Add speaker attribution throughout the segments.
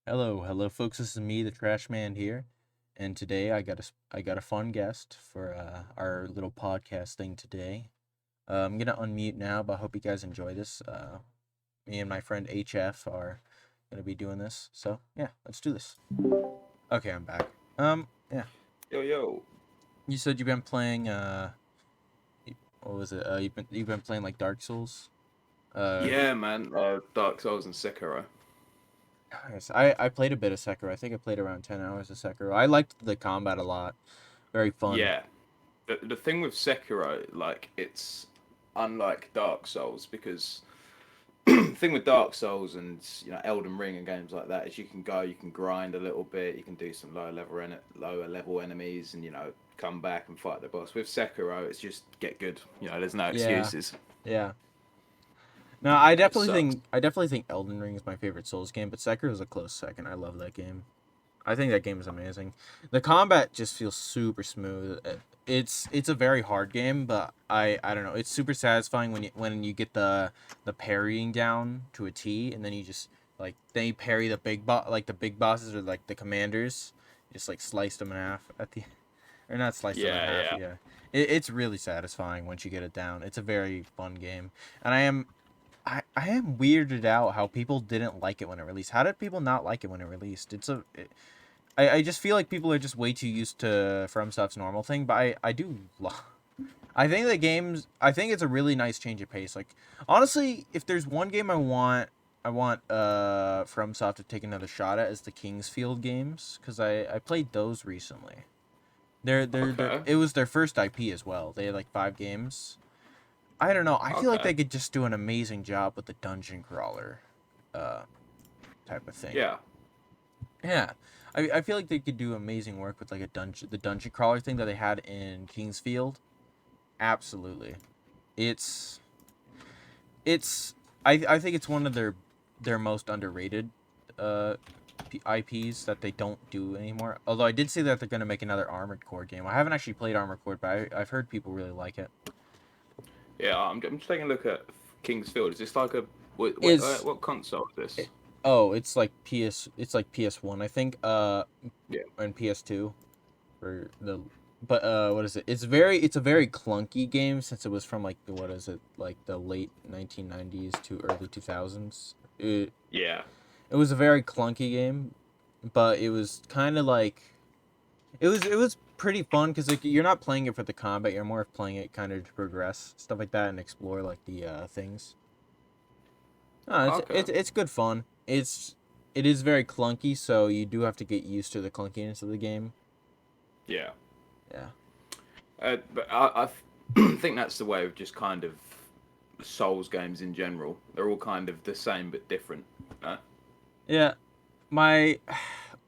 Speaker 1: Hello, folks. This is me, the Trashmand here, and today I got a fun guest for our little podcast thing today. I'm gonna unmute now, but I hope you guys enjoy this. Me and my friend HF are gonna be doing this, so yeah, let's do this. Okay, I'm back. Yeah,
Speaker 2: Yo, yo.
Speaker 1: you said you've been playing what was it? You've been playing like Dark Souls. Uh,
Speaker 2: Yeah, man. Dark Souls and Sekiro.
Speaker 1: yes, I played a bit of Sekiro. I think I played around 10 hours of Sekiro. I liked the combat a lot. Very fun.
Speaker 2: Yeah. The thing with Sekiro, like, it's unlike Dark Souls because the thing with Dark Souls and Elden Ring and games like that is you can grind a little bit, you can do some lower level enemies, and come back and fight the boss. With Sekiro, it's just get good. There's no
Speaker 1: Yeah,
Speaker 2: excuses.
Speaker 1: yeah. No, I
Speaker 2: It
Speaker 1: definitely
Speaker 2: sucks.
Speaker 1: think I definitely think Elden Ring is my favorite Souls game, but Sekiro is a close second. I love that game. I think that game is amazing. The combat just feels super smooth. It's a very hard game, but I don't know. It's super satisfying when you get the parrying down to a T, and then you just like then you parry the big bosses or like the commanders, just like slice them in half at the or not slice them in
Speaker 2: Yeah,
Speaker 1: half.
Speaker 2: yeah.
Speaker 1: Yeah, it's really satisfying once you get it down. It's a very fun game, and I am weirded out how people didn't like it when it released. How did people not like it when it released? I just feel like people are just way too used to FromSoft's normal thing, but I do I think it's a really nice change of pace. Like honestly, if there's one game I want FromSoft to take another shot at is the Kingsfield games cuz I played those recently. They're
Speaker 2: Okay,
Speaker 1: it was their first IP as well. They had like 5 games. I don't know. I feel like
Speaker 2: okay.
Speaker 1: they could just do an amazing job with the dungeon crawler, uh, type of thing.
Speaker 2: Yeah.
Speaker 1: Yeah, I feel like they could do amazing work with like the dungeon crawler thing that they had in Kingsfield. Absolutely, it's it's I think it's one of their most underrated, uh, IPs that they don't do anymore. Although I did see that they're gonna make another Armored Core game. I haven't actually played Armored Core, but I've heard people really like it.
Speaker 2: Yeah, I'm just taking a look at King's Field. Is this like a
Speaker 1: Is
Speaker 2: what console is
Speaker 1: it,
Speaker 2: this?
Speaker 1: oh, it's like PS1, I think,
Speaker 2: Yeah,
Speaker 1: and PS2 for the but what is it? It's a very clunky game since it was from like the what is it? Like the late 1990s to early 2000s.
Speaker 2: yeah,
Speaker 1: It was a very clunky game, but it was kind of like it was pretty fun cuz like you're not playing it for the combat, you're more playing it kind of to progress, stuff like that and explore like the things. No,
Speaker 2: okay,
Speaker 1: it's good fun. It is very clunky, so you do have to get used to the clunkiness of the game.
Speaker 2: yeah.
Speaker 1: Yeah.
Speaker 2: But think that's the way of just kind of Souls games in general. They're all kind of the same but different. Uh,
Speaker 1: Yeah. My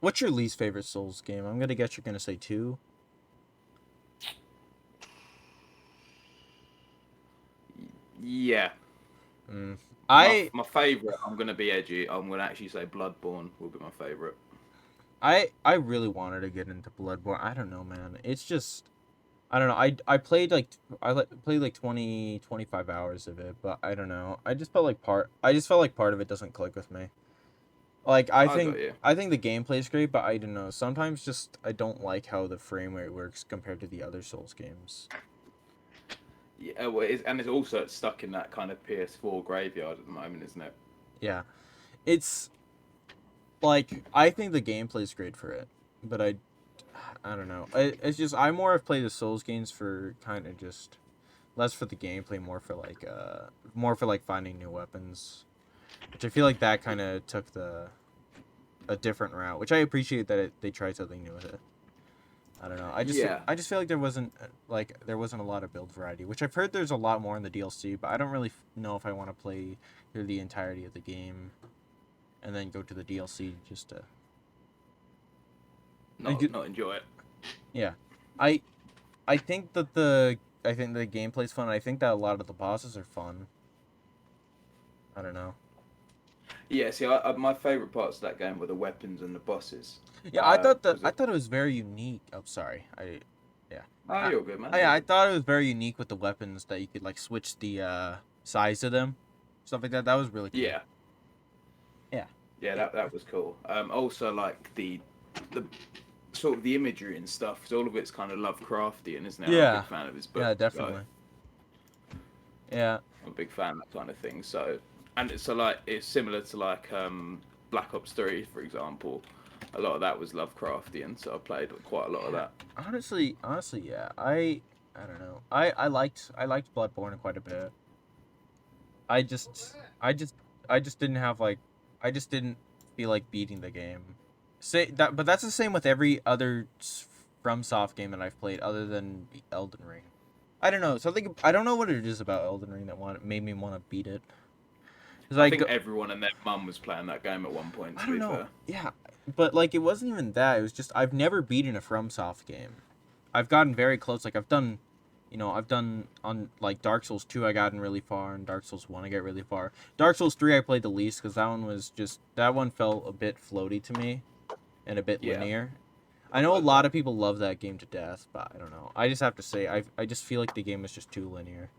Speaker 1: what's your least favorite Souls game? I'm gonna guess you're gonna say two.
Speaker 2: yeah,
Speaker 1: Mm.
Speaker 2: my
Speaker 1: I
Speaker 2: my favorite. I'm gonna be edgy. I'm gonna actually say Bloodborne will be my favorite.
Speaker 1: I really wanted to get into Bloodborne. I don't know, man. It's just I don't know. I played like played like 20 to 25 hours of it, but I don't know. I just felt like part of it doesn't click with me. Like
Speaker 2: I got you.
Speaker 1: I think the gameplay is great, but I don't know. Sometimes just I don't like how the frame rate works compared to the other Souls games.
Speaker 2: Yeah, well, and it's also stuck in that kind of PS4 graveyard at the moment, isn't it?
Speaker 1: Yeah. It's like I think the gameplay is great for it, but I don't know. It's just I more have played the Souls games for kind of just less for the gameplay, more for like finding new weapons, which I feel like that kind of took the a different route, which I appreciate that they tried something new with it. I don't know.
Speaker 2: Yeah,
Speaker 1: I just feel like there wasn't a lot of build variety, which I've heard there's a lot more in the DLC, but I don't really know if I want to play through the entirety of the game and then go to the DLC just to. I get,
Speaker 2: not enjoy it.
Speaker 1: yeah, I I think that I think the gameplay's fun. I think that a lot of the bosses are fun. I don't know.
Speaker 2: Yeah, see, my favourite parts of that game were the weapons and the bosses.
Speaker 1: Yeah,
Speaker 2: Because
Speaker 1: I thought it was very unique. Oh, sorry. Yeah.
Speaker 2: oh, you're good, man. You're
Speaker 1: Yeah, I
Speaker 2: good.
Speaker 1: thought it was very unique with the weapons that you could like switch the size of them, stuff like that. That was really cool.
Speaker 2: Yeah,
Speaker 1: Yeah.
Speaker 2: Yeah, that was cool. Also like the sort of the imagery and stuff. 'Cause all of it's kind of Lovecraftian, isn't it? I'm a big
Speaker 1: Yeah,
Speaker 2: fan of his books,
Speaker 1: yeah,
Speaker 2: so
Speaker 1: definitely. Yeah,
Speaker 2: I'm a big fan of that kind of thing. So, and it's so like it's similar to like Black Ops 3, for example. A lot of that was Lovecraftian, so I played quite a lot of
Speaker 1: yeah.
Speaker 2: that.
Speaker 1: Honestly, yeah. I don't know. I liked Bloodborne quite a bit. I just I just I just didn't have like I just didn't feel like beating the game. Say that, but that's the same with every other FromSoft game that I've played, other than Elden Ring. I don't know. Something I don't know what it is about Elden Ring that made me want to beat it. Cause
Speaker 2: I
Speaker 1: I
Speaker 2: think
Speaker 1: go,
Speaker 2: everyone and their mum was playing that game at one point.
Speaker 1: I
Speaker 2: To
Speaker 1: don't
Speaker 2: be
Speaker 1: know.
Speaker 2: fair.
Speaker 1: Yeah, but like it wasn't even that. It was just I've never beaten a FromSoft game. I've gotten very close. Like I've done, I've done on like Dark Souls 2 I gotten really far, and Dark Souls 1 I get really far. Dark Souls 3 I played the least because that one felt a bit floaty to me and a bit
Speaker 2: Yeah,
Speaker 1: linear. I
Speaker 2: I'm
Speaker 1: know a
Speaker 2: like
Speaker 1: lot
Speaker 2: that.
Speaker 1: of people love that game to death, but I don't know. I just have to say I just feel like the game is just too linear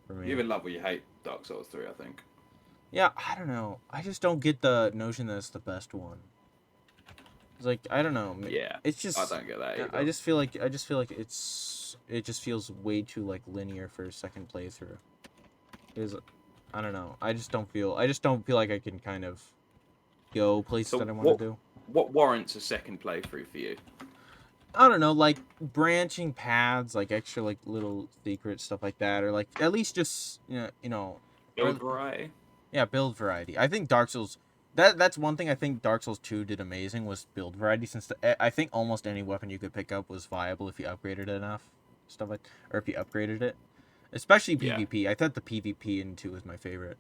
Speaker 1: for
Speaker 2: You
Speaker 1: me.
Speaker 2: either love or you hate Dark Souls 3, I think.
Speaker 1: Yeah, I don't know. I just don't get the notion that it's the best one. It's like I don't know.
Speaker 2: Yeah,
Speaker 1: It's
Speaker 2: I
Speaker 1: just
Speaker 2: don't get that
Speaker 1: I
Speaker 2: either.
Speaker 1: just feel like it just feels way too like linear for a second playthrough. Is I don't know. I just don't feel like I can kind of go places
Speaker 2: So
Speaker 1: that I want to
Speaker 2: what
Speaker 1: do.
Speaker 2: what warrants a second playthrough for you?
Speaker 1: I don't know, like branching paths, like extra like little secret stuff like that, or like at least just
Speaker 2: Build
Speaker 1: or
Speaker 2: variety.
Speaker 1: yeah, build variety. I think Dark Souls that's one thing I think Dark Souls 2 did amazing was build variety since I think almost any weapon you could pick up was viable if you upgraded it enough. Stuff like or if you upgraded it. Especially
Speaker 2: Yeah.
Speaker 1: PvP. I thought the PvP in 2 was my favorite.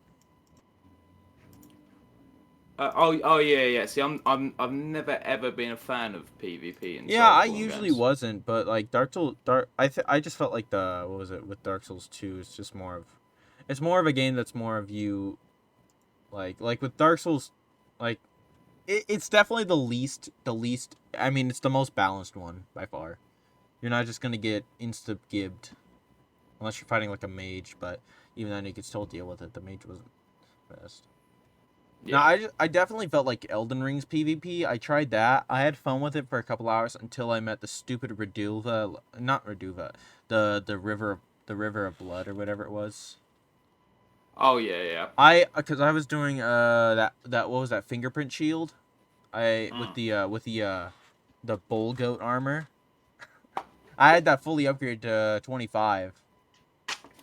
Speaker 2: Oh yeah, yeah. See, I've never ever been a fan of PvP in
Speaker 1: Yeah, I
Speaker 2: Soulsborne
Speaker 1: usually
Speaker 2: games.
Speaker 1: wasn't, but like I just felt like the what was it with Dark Souls 2, it's more of a game that's more of you like with Dark Souls like it's definitely the least I mean it's the most balanced one by far. You're not just gonna get insta gibbed unless you're fighting like a mage, but even then you could still deal with it. The mage wasn't the best. No,
Speaker 2: Yeah.
Speaker 1: I definitely felt like Elden Ring's PvP. I tried that. I had fun with it for a couple hours until I met the stupid Reduva, not Reduva, the river of blood or whatever it was.
Speaker 2: Oh yeah, yeah.
Speaker 1: Cuz I was doing that what was that fingerprint shield? I
Speaker 2: Mm.
Speaker 1: with the bull goat armor. I had that fully upgraded to 25.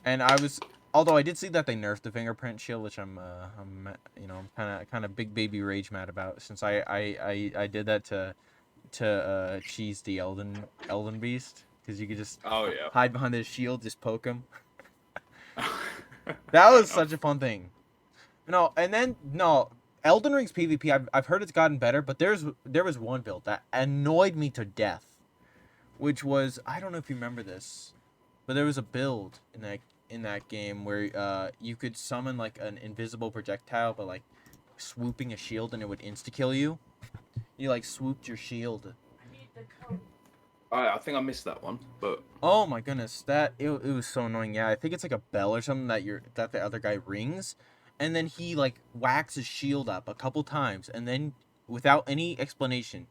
Speaker 1: And I was although I did see that they nerfed the fingerprint shield, which I'm kind of big baby rage mad about since I did that to cheese the Elden Beast because you could just
Speaker 2: Oh yeah.
Speaker 1: hide behind his shield, just poke him. That
Speaker 2: Fair
Speaker 1: was such a
Speaker 2: enough.
Speaker 1: fun thing. No, and then no, Elden Ring's PvP. I've heard it's gotten better, but there was one build that annoyed me to death, which was I don't know if you remember this, but there was a build in that game where you could summon like an invisible projectile, but like swooping a shield and it would insta kill you. You like swooped your shield.
Speaker 2: I think I missed that one, but
Speaker 1: Oh my goodness, it was so annoying. Yeah, I think it's like a bell or something that the other guy rings, and then he like whacks his shield up a couple times, and then without any explanation,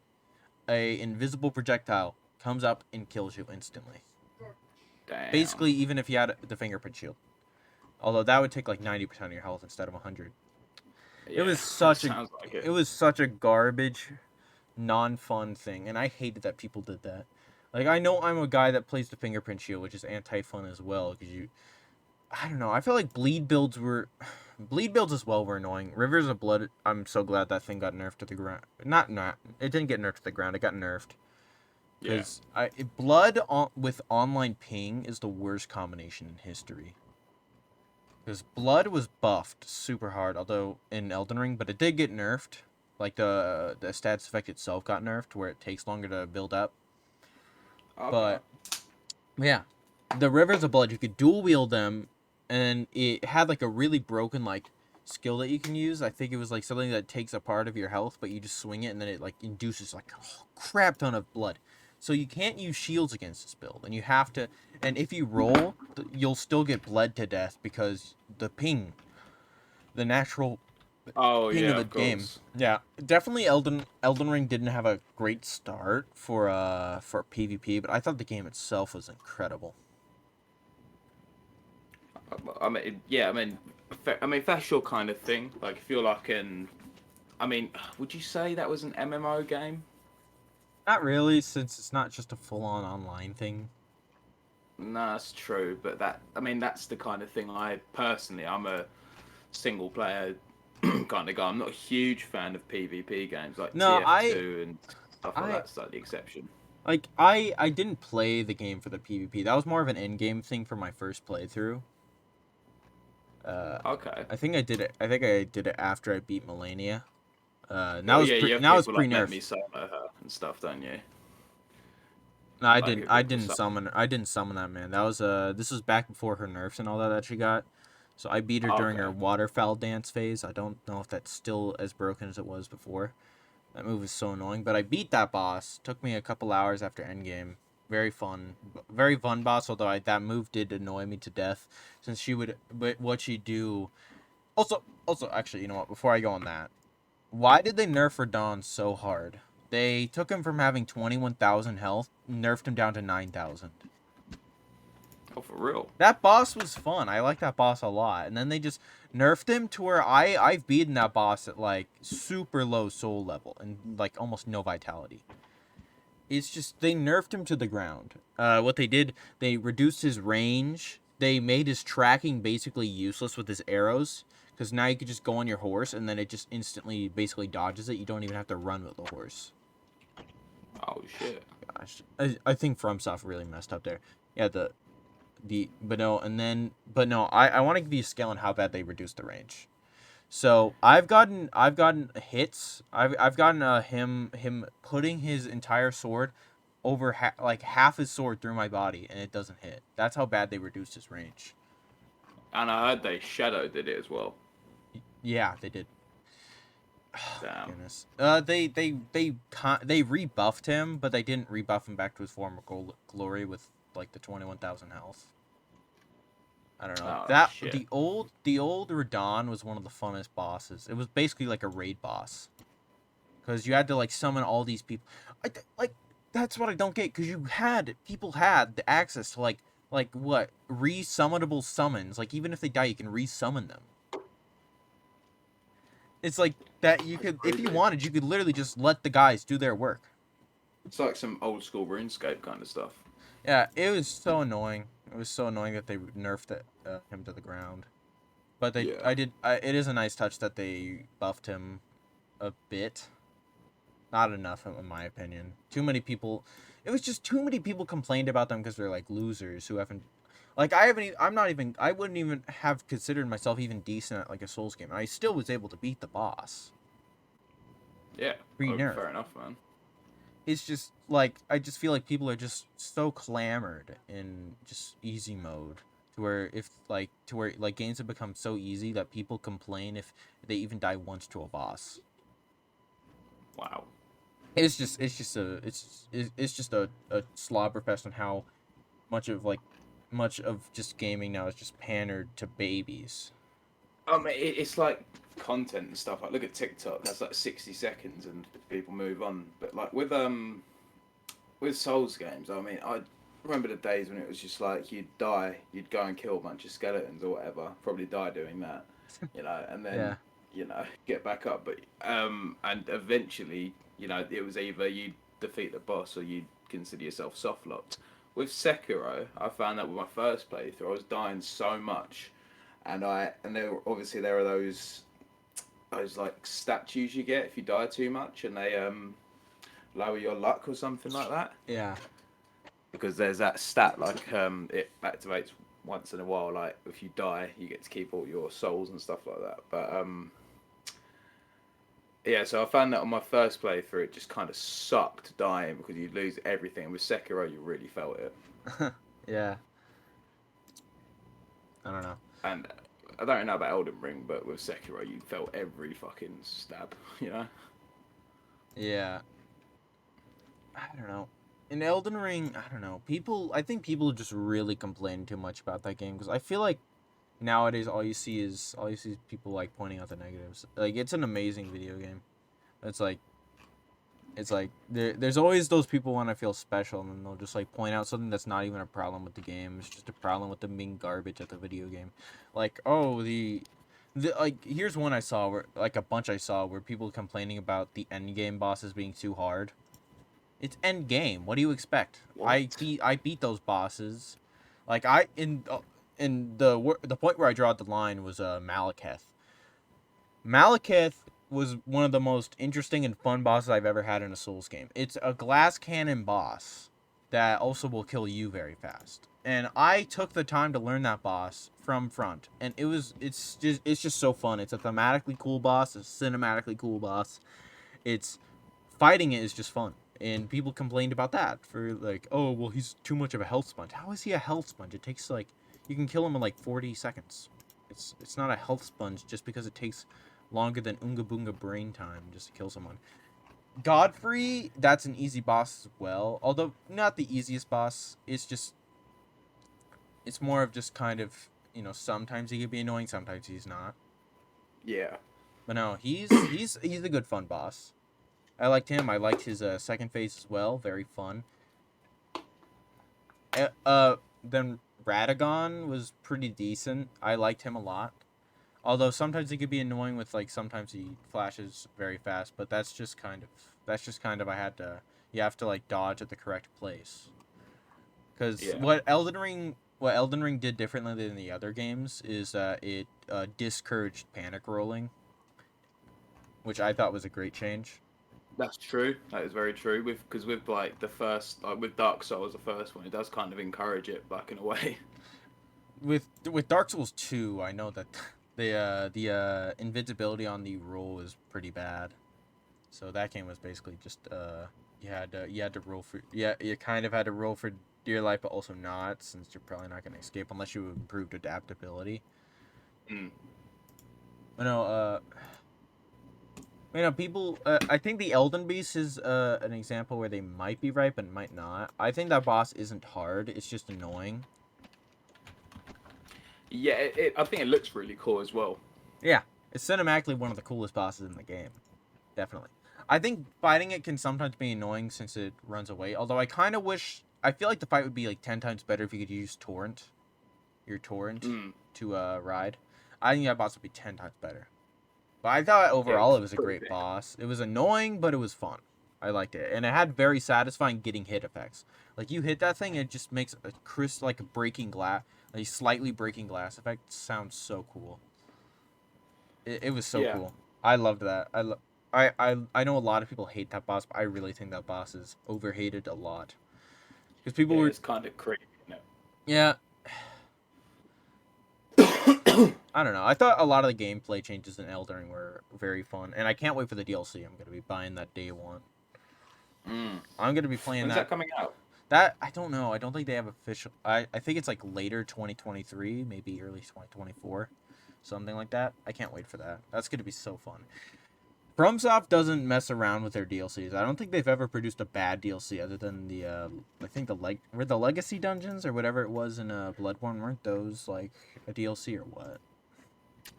Speaker 1: a invisible projectile comes up and kills you instantly.
Speaker 2: damn.
Speaker 1: Basically, even if you had the fingerprint shield, although that would take like 90% of your health instead of 100. It
Speaker 2: Yeah,
Speaker 1: was
Speaker 2: that
Speaker 1: such a
Speaker 2: sounds like it.
Speaker 1: it was such a garbage, non-fun thing, and I hated that people did that. Like I know I'm a guy that plays the fingerprint shield, which is anti-fun as well, because I don't know. I feel like bleed builds as well were annoying. Rivers of Blood. I'm so glad that thing got nerfed to the ground. Not. It didn't get nerfed to the ground. It got nerfed
Speaker 2: Yeah.
Speaker 1: because blood with online ping is the worst combination in history. Because blood was buffed super hard, although in Elden Ring, but it did get nerfed. Like the stats effect itself got nerfed, where it takes longer to build up.
Speaker 2: Okay.
Speaker 1: But yeah, the Rivers of Blood, you could dual wield them, and it had like a really broken like skill that you can use. I think it was like something that takes a part of your health, but you just swing it, and then it like induces like a crap ton of blood. So you can't use shields against this build, and you have to. And if you roll, you'll still get bled to death because the ping, the natural
Speaker 2: Oh
Speaker 1: king of
Speaker 2: yeah,
Speaker 1: the
Speaker 2: of
Speaker 1: game.
Speaker 2: course.
Speaker 1: Yeah, definitely Elden Ring didn't have a great start for PvP, but I thought the game itself was incredible.
Speaker 2: I mean, yeah, I mean, I mean, if that's your kind of thing, like if you're like an, I mean, would you say that was an MMO game?
Speaker 1: Not really, since it's not just a full-on online thing.
Speaker 2: No, that's true, but that, I mean, that's the kind of thing I personally, I'm a single player kind of guy. I'm not a huge fan of PvP games like
Speaker 1: No,
Speaker 2: TF2 and stuff like
Speaker 1: I
Speaker 2: that. That's like the exception.
Speaker 1: like I didn't play the game for the PvP. That was more of an in-game thing for my first playthrough. Uh,
Speaker 2: Okay.
Speaker 1: I think I did it. I think I did it after I beat Melania.
Speaker 2: Well, yeah, you have
Speaker 1: Now it's
Speaker 2: people like
Speaker 1: pre
Speaker 2: let
Speaker 1: nerf.
Speaker 2: me solo her and stuff, don't you?
Speaker 1: No,
Speaker 2: Like who
Speaker 1: I
Speaker 2: will
Speaker 1: didn't summon. I didn't summon that man. That was This was back before her nerfs and all that she got. So I beat her during her
Speaker 2: Okay.
Speaker 1: waterfowl dance phase. I don't know if that's still as broken as it was before. That move is so annoying, but I beat that boss. Took me a couple hours after endgame. Very fun boss. Although that move did annoy me to death, since she would, but what she do. Also, actually, you know what? Before I go on that, why did they nerf Radon so hard? They took him from having 21,000 health, nerfed him down to 9,000.
Speaker 2: Oh, for real?
Speaker 1: That boss was fun. I like that boss a lot. And then they just nerfed him to where I've beaten that boss at like super low soul level and like almost no vitality. It's just they nerfed him to the ground. What they did, they reduced his range. They made his tracking basically useless with his arrows, because now you could just go on your horse and then it just instantly basically dodges it. You don't even have to run with the horse.
Speaker 2: Oh shit.
Speaker 1: Gosh, I think Fromsoft really messed up there. Yeah, but no, but no, I want to give you a scale on how bad they reduced the range. So I've gotten hits. I've gotten him putting his entire sword over like half his sword through my body and it doesn't hit. That's how bad they reduced his range.
Speaker 2: And I heard they shadow did it as well.
Speaker 1: Yeah, they did.
Speaker 2: Damn.
Speaker 1: Goodness. They rebuffed him, but they didn't rebuff him back to his former glory with like the 21,000 health. I don't know.
Speaker 2: Oh
Speaker 1: That
Speaker 2: shit.
Speaker 1: the old Radon was one of the funnest bosses. It was basically like a raid boss, because you had to like summon all these people. Like that's what I don't get, because people had the access to like what resummonable summons. Like even if they die, you can resummon them. It's like that you
Speaker 2: That's
Speaker 1: could, if you
Speaker 2: crazy.
Speaker 1: wanted, you could literally just let the guys do their work.
Speaker 2: It's like some old school RuneScape kind of stuff.
Speaker 1: Yeah, it was so annoying. It was so annoying that they nerfed him to the ground. But
Speaker 2: Yeah.
Speaker 1: it is a nice touch that they buffed him a bit. Not enough, in my opinion. Too many people. It was just too many people complained about them because they're like losers who haven't. Like I haven't. I'm not even. I wouldn't even have considered myself even decent at like a Souls game. And I still was able to beat the boss
Speaker 2: Yeah.
Speaker 1: pre
Speaker 2: Oh,
Speaker 1: nerf.
Speaker 2: fair enough, man.
Speaker 1: It's just like I just feel like people are just so clamored in just easy mode, to where like games have become so easy that people complain if they even die once to a boss.
Speaker 2: Wow.
Speaker 1: It's just a slobber fest on how much of like much of just gaming now is just pandered to babies.
Speaker 2: It's like content and stuff. Like, look at TikTok. That's like 60 seconds, and people move on. But like with Souls games, I mean, I remember the days when it was just like you'd die, you'd go and kill a bunch of skeletons or whatever. Probably die doing that, and then
Speaker 1: Yeah.
Speaker 2: get back up. But and eventually, it was either you defeat the boss or you consider yourself soft locked. With Sekiro, I found that with my first playthrough, I was dying so much, and there are those like statues you get if you die too much, and they lower your luck or something like that.
Speaker 1: Yeah.
Speaker 2: Because there's that stat like it activates once in a while. Like if you die, you get to keep all your souls and stuff like that. But yeah, so I found that on my first playthrough, it just kind of sucked dying because you lose everything. With Sekiro, you really felt it.
Speaker 1: Yeah. I don't know.
Speaker 2: And I don't know about Elden Ring, but with Sekiro, you felt every fucking stab. You know.
Speaker 1: Yeah. I don't know. In Elden Ring, I don't know. I think people just really complain too much about that game, because I feel like Nowadays, all you see is people like pointing out the negatives. Like it's an amazing video game. It's like there's always those people when I feel special, and then they'll just like point out something that's not even a problem with the game. It's just a problem with them being garbage at the video game. Like, oh, the like here's one I saw where like a bunch I saw where people complaining about the end game bosses being too hard. It's end game. What do you expect?
Speaker 2: What?
Speaker 1: I beat those bosses. Like I in the point where I draw the line was Malekith. Malekith was one of the most interesting and fun bosses I've ever had in a Souls game. It's a glass cannon boss that also will kill you very fast. And I took the time to learn that boss from front, and it's just so fun. It's a thematically cool boss, a cinematically cool boss. It's fighting it is just fun. And people complained about that for like, oh well, he's too much of a health sponge. How is he a health sponge? It takes like you can kill him in like 40 seconds. It's not a health sponge just because it takes longer than Unga Boonga brain time just to kill someone. Godfrey, that's an easy boss as well. Although not the easiest boss. It's more of just kind of, sometimes he could be annoying, sometimes he's not.
Speaker 2: Yeah.
Speaker 1: But no, he's a good fun boss. I liked him. I liked his second phase as well. Very fun. Then Radagon was pretty decent. I liked him a lot. Although sometimes he could be annoying with like sometimes he flashes very fast, but that's just kind of you have to like dodge at the correct place. Cuz
Speaker 2: Yeah.
Speaker 1: what Elden Ring did differently than the other games is it discouraged panic rolling, which I thought was a great change.
Speaker 2: That's true. That is very true. Because with like the first, like with Dark Souls, the first one, it does kind of encourage it back in a way.
Speaker 1: With Dark Souls 2, I know that the invisibility on the roll is pretty bad. So that game was basically just you had to roll for you kind of had to roll for dear life, but also not, since you're probably not gonna escape unless you improved adaptability.
Speaker 2: Mm.
Speaker 1: You know, people. I think the Elden Beast is an example where they might be right, but might not. I think that boss isn't hard. It's just annoying.
Speaker 2: Yeah, I think it looks really cool as well.
Speaker 1: Yeah, it's cinematically one of the coolest bosses in the game. Definitely. I think fighting it can sometimes be annoying since it runs away. Although I kind of wish. I feel like the fight would be like 10 times better if you could use your torrent,
Speaker 2: Mm.
Speaker 1: to ride. I think that boss would be 10 times better. But I thought
Speaker 2: Yeah,
Speaker 1: overall
Speaker 2: 'cause
Speaker 1: it was
Speaker 2: it's
Speaker 1: a
Speaker 2: pretty
Speaker 1: great
Speaker 2: big.
Speaker 1: boss. It was annoying, but it was fun. I liked it, and it had very satisfying getting hit effects. Like you hit that thing, it just makes a crisp, like a breaking glass, a slightly breaking glass effect. Sounds so cool. It was so
Speaker 2: Yeah,
Speaker 1: cool. I loved that. I know a lot of people hate that boss, but I really think that boss is overhated a lot. Because people
Speaker 2: yeah,
Speaker 1: were,
Speaker 2: it's kind of creepy, isn't
Speaker 1: yeah,
Speaker 2: it?
Speaker 1: I don't know. I thought a lot of the gameplay changes in Elden Ring were very fun, and I can't wait for the DLC. I'm gonna be buying that day one.
Speaker 2: Mm.
Speaker 1: I'm gonna be playing
Speaker 2: When's
Speaker 1: that.
Speaker 2: that coming out?
Speaker 1: That I don't know. I don't think they have official. I think it's like later 2023, maybe early 2024, something like that. I can't wait for that. That's gonna be so fun. Fromsoft doesn't mess around with their DLCs. I don't think they've ever produced a bad DLC other than the I think were the legacy dungeons or whatever it was in Bloodborne, weren't those like a DLC or what?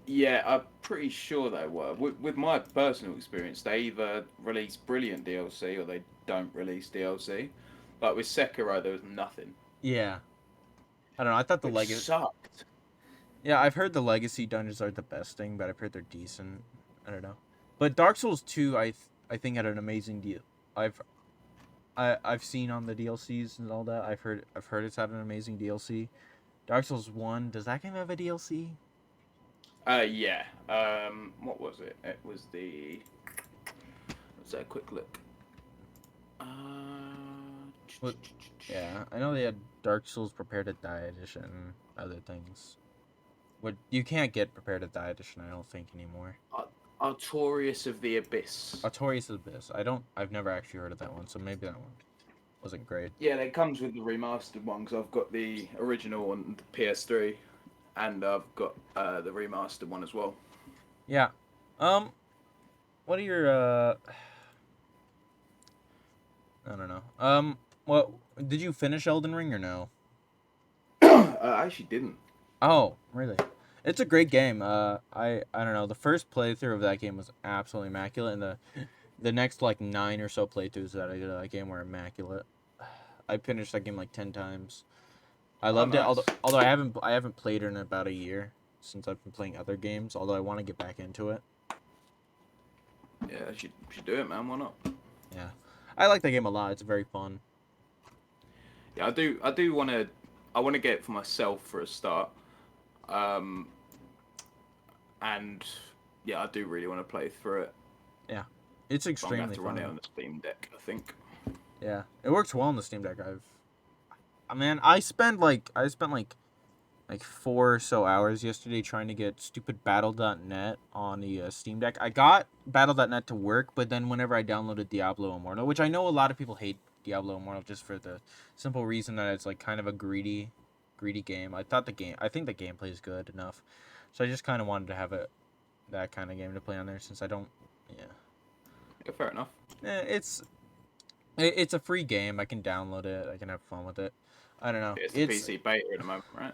Speaker 2: Yeah, I'm pretty sure they were. With my personal experience, they either release brilliant DLC or they don't release DLC. Like with Sekiro, there was nothing,
Speaker 1: Yeah. I don't know. I thought the
Speaker 2: which
Speaker 1: legacy.
Speaker 2: sucked.
Speaker 1: Yeah, I've heard the legacy dungeons are the best thing, but I've heard they're decent. I don't know. But Dark Souls 2 I think had an amazing deal. I've I've seen on the DLCs and all that. I've heard it's had an amazing DLC. Dark Souls 1, does that game have a DLC?
Speaker 2: Yeah. What was it? It was the. Let's have a quick look. Uh,
Speaker 1: What? Yeah, I know they had Dark Souls Prepare to Die edition and other things. What you can't get Prepare to Die edition, I don't think anymore.
Speaker 2: Artorias of the Abyss.
Speaker 1: Artorias Abyss. I've never actually heard of that one, so maybe that one wasn't great.
Speaker 2: Yeah, it comes with the remastered one because I've got the original on the PS3, and I've got the remastered one as well.
Speaker 1: Yeah. Um, what are your I don't know. What did you finish Elden Ring or no?
Speaker 2: I actually didn't.
Speaker 1: Oh, really? It's a great game. I don't know. The first playthrough of that game was absolutely immaculate, and the next like 9 or so playthroughs that I did of that game were immaculate. I finished that game like 10 times. I
Speaker 2: Oh,
Speaker 1: loved it.
Speaker 2: nice.
Speaker 1: Although I haven't played it in about a year since I've been playing other games. Although I want to get back into it.
Speaker 2: Yeah, should do it, man. Why not?
Speaker 1: Yeah, I like that game a lot. It's very fun.
Speaker 2: Yeah, I do want to. I want to get it for myself for a start. Um, and yeah, I do really want to play through it.
Speaker 1: Yeah, it's
Speaker 2: But I'm gonna have
Speaker 1: extremely
Speaker 2: to run it
Speaker 1: fun.
Speaker 2: on the Steam Deck, I think.
Speaker 1: Yeah, it works well on the Steam Deck. Man, I spent like 4 or so hours yesterday trying to get stupid Battle.net on the Steam Deck. I got Battle.net to work, but then whenever I downloaded Diablo Immortal, which I know a lot of people hate Diablo Immortal just for the simple reason that it's like kind of a greedy game. I think the gameplay is good enough, so I just kind of wanted to have that kind of game to play on there since I don't. Yeah,
Speaker 2: Yeah, fair enough.
Speaker 1: it's a free game. I can download it. I can have fun with it. I don't know.
Speaker 2: Yeah, it's the PC beta at the moment, right?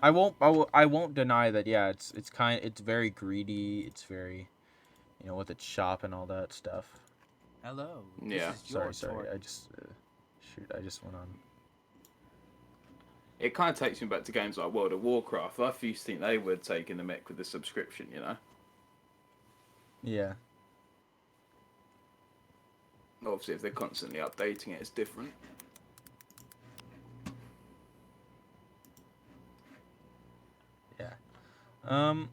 Speaker 1: I won't deny that. Yeah, it's very greedy. It's very, with its shop and all that stuff.
Speaker 3: Hello, this
Speaker 2: Yeah.
Speaker 3: is your
Speaker 1: Sorry.
Speaker 3: tour.
Speaker 1: I just shoot. I just went on.
Speaker 2: It kind of takes me back to games like World of Warcraft. I used to think they were taking the mick with the subscription, you know?
Speaker 1: Yeah.
Speaker 2: Obviously, if they're constantly updating it, it's different.
Speaker 1: Yeah. Um.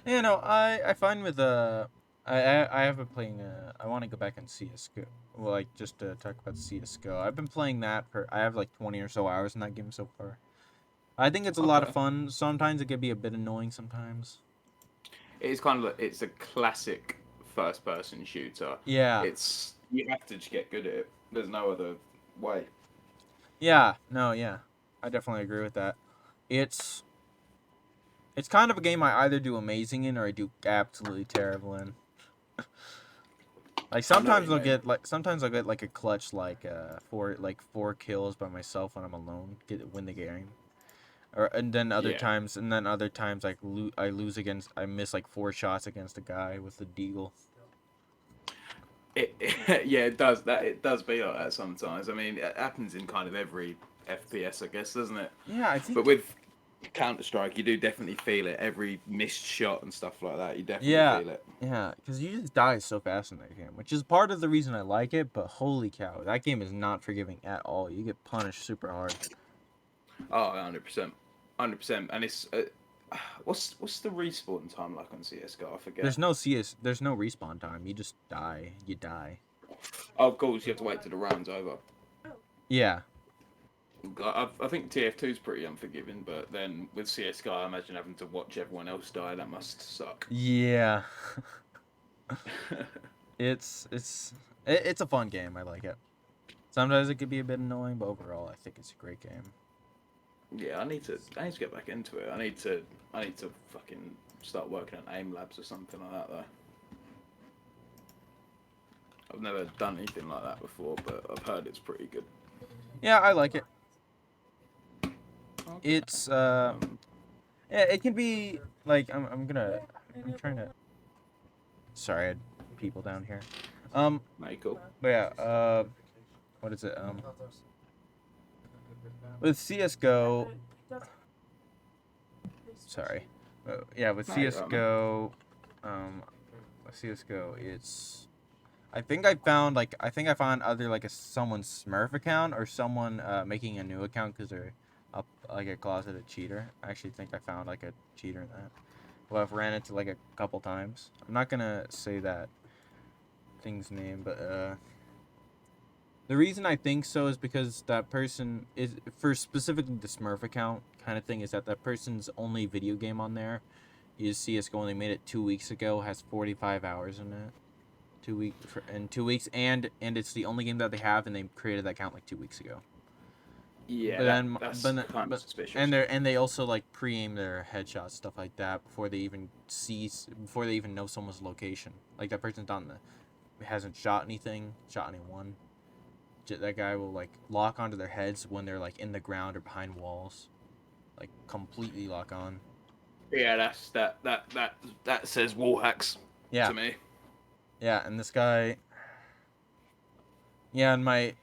Speaker 1: I find with I have been playing. I want to go back and CS:GO. Well, like just to talk about CS:GO. I've been playing that for. I have like 20 or so hours in that game so far. I think it's a lot of
Speaker 2: Okay.
Speaker 1: fun. Sometimes it can be a bit annoying. Sometimes.
Speaker 2: It's kind of like, it's a classic first-person shooter.
Speaker 1: Yeah.
Speaker 2: It's you have to just get good at it. There's no other way.
Speaker 1: Yeah. No. Yeah. I definitely agree with that. It's it's kind of a game I either do amazing in or I do absolutely terrible in. Like
Speaker 2: I know what you mean.
Speaker 1: sometimes I'll get like a clutch four kills by myself when I'm alone, win the game. Or
Speaker 2: Yeah.
Speaker 1: and then other times I miss like 4 shots against a guy with the deagle.
Speaker 2: It yeah, it does that. It does be like that sometimes. I mean, it happens in kind of every FPS, I guess, doesn't it?
Speaker 1: Yeah, I
Speaker 2: But
Speaker 1: think
Speaker 2: with Counter Strike, you do definitely feel it. Every missed shot and stuff like that, you definitely
Speaker 1: yeah.
Speaker 2: feel it.
Speaker 1: Yeah, because you just die so fast in that game, which is part of the reason I like it, but holy cow, that game is not forgiving at all. You get punished super hard.
Speaker 2: Oh, 100%, 100%. And it's what's the respawn time like on CS:GO? I forget.
Speaker 1: There's no respawn time. You just die. You die.
Speaker 2: Oh, of course, you have to wait till the round's over.
Speaker 1: Yeah.
Speaker 2: I think TF2 is pretty unforgiving, but then with CS:GO, I imagine having to watch everyone else die, that must suck.
Speaker 1: Yeah. It's a fun game. I like it. Sometimes it could be a bit annoying, but overall, I think it's a great game.
Speaker 2: Yeah, I need to get back into it. I need to fucking start working on aim labs or something like that though. I've never done anything like that before, but I've heard it's pretty good.
Speaker 1: Yeah, I like it.
Speaker 2: Okay.
Speaker 1: It's yeah, it can be like I'm trying to. Sorry, I had people down here.
Speaker 2: Very cool.
Speaker 1: But yeah, what is it? With CS:GO. Sorry. Yeah, with
Speaker 2: No, you're right, man.
Speaker 1: CS:GO, with CS:GO, it's. I think I found either like someone's Smurf account or someone making a new account because they're up like a closeted cheater. I actually think I found like a cheater in that. Well, I've ran into like a couple times. I'm not gonna say that thing's name, but the reason I think so is because that person is for specifically the Smurf account kind of thing is that person's only video game on there is CS:GO. They made it 2 weeks ago. Has 45 hours in it. 2 weeks, and it's the only game that they have, and they created that account like 2 weeks ago.
Speaker 2: Yeah,
Speaker 1: But then,
Speaker 2: that's
Speaker 1: but, then-
Speaker 2: kind of
Speaker 1: but
Speaker 2: suspicious.
Speaker 1: and they also like pre-aim their headshots, stuff like that, before they even know someone's location. Like that person's hasn't shot anyone. That guy will like lock onto their heads when they're like in the ground or behind walls, like completely lock on.
Speaker 2: Yeah, that says wall hacks
Speaker 1: Yeah,
Speaker 2: to me.
Speaker 1: yeah, and this guy, yeah, and my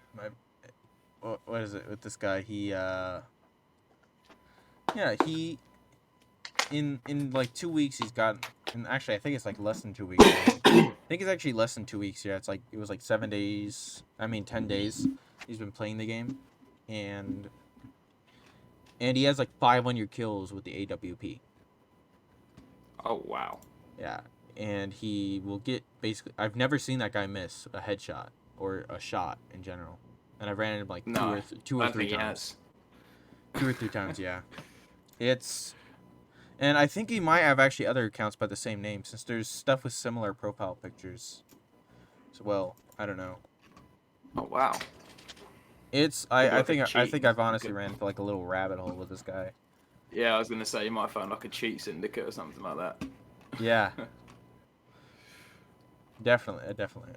Speaker 1: what is it with this guy? Yeah, he in like 2 weeks he's got, and actually I think it's like less than 2 weeks now. I think it's actually less than 2 weeks. Yeah, it was like 7 days. I mean 10 days. He's been playing the game, and he has like 500 kills with the AWP.
Speaker 2: Oh wow.
Speaker 1: Yeah, and he will get basically. I've never seen that guy miss a headshot or a shot in general, and I've ran him like
Speaker 2: No,
Speaker 1: two
Speaker 2: I
Speaker 1: or
Speaker 2: don't
Speaker 1: three
Speaker 2: think he
Speaker 1: times.
Speaker 2: has.
Speaker 1: 2 or 3 times, yeah. It's and I think he might have actually other accounts by the same name since there's stuff with similar profile pictures. So well, I don't know.
Speaker 2: Oh wow.
Speaker 1: It's
Speaker 2: Could be
Speaker 1: I
Speaker 2: like a
Speaker 1: think
Speaker 2: cheat.
Speaker 1: I've honestly
Speaker 2: Could-
Speaker 1: ran into like a little rabbit hole with this guy.
Speaker 2: Yeah, I was gonna say you might find like a cheat syndicate or something like that.
Speaker 1: Yeah, definitely, definitely.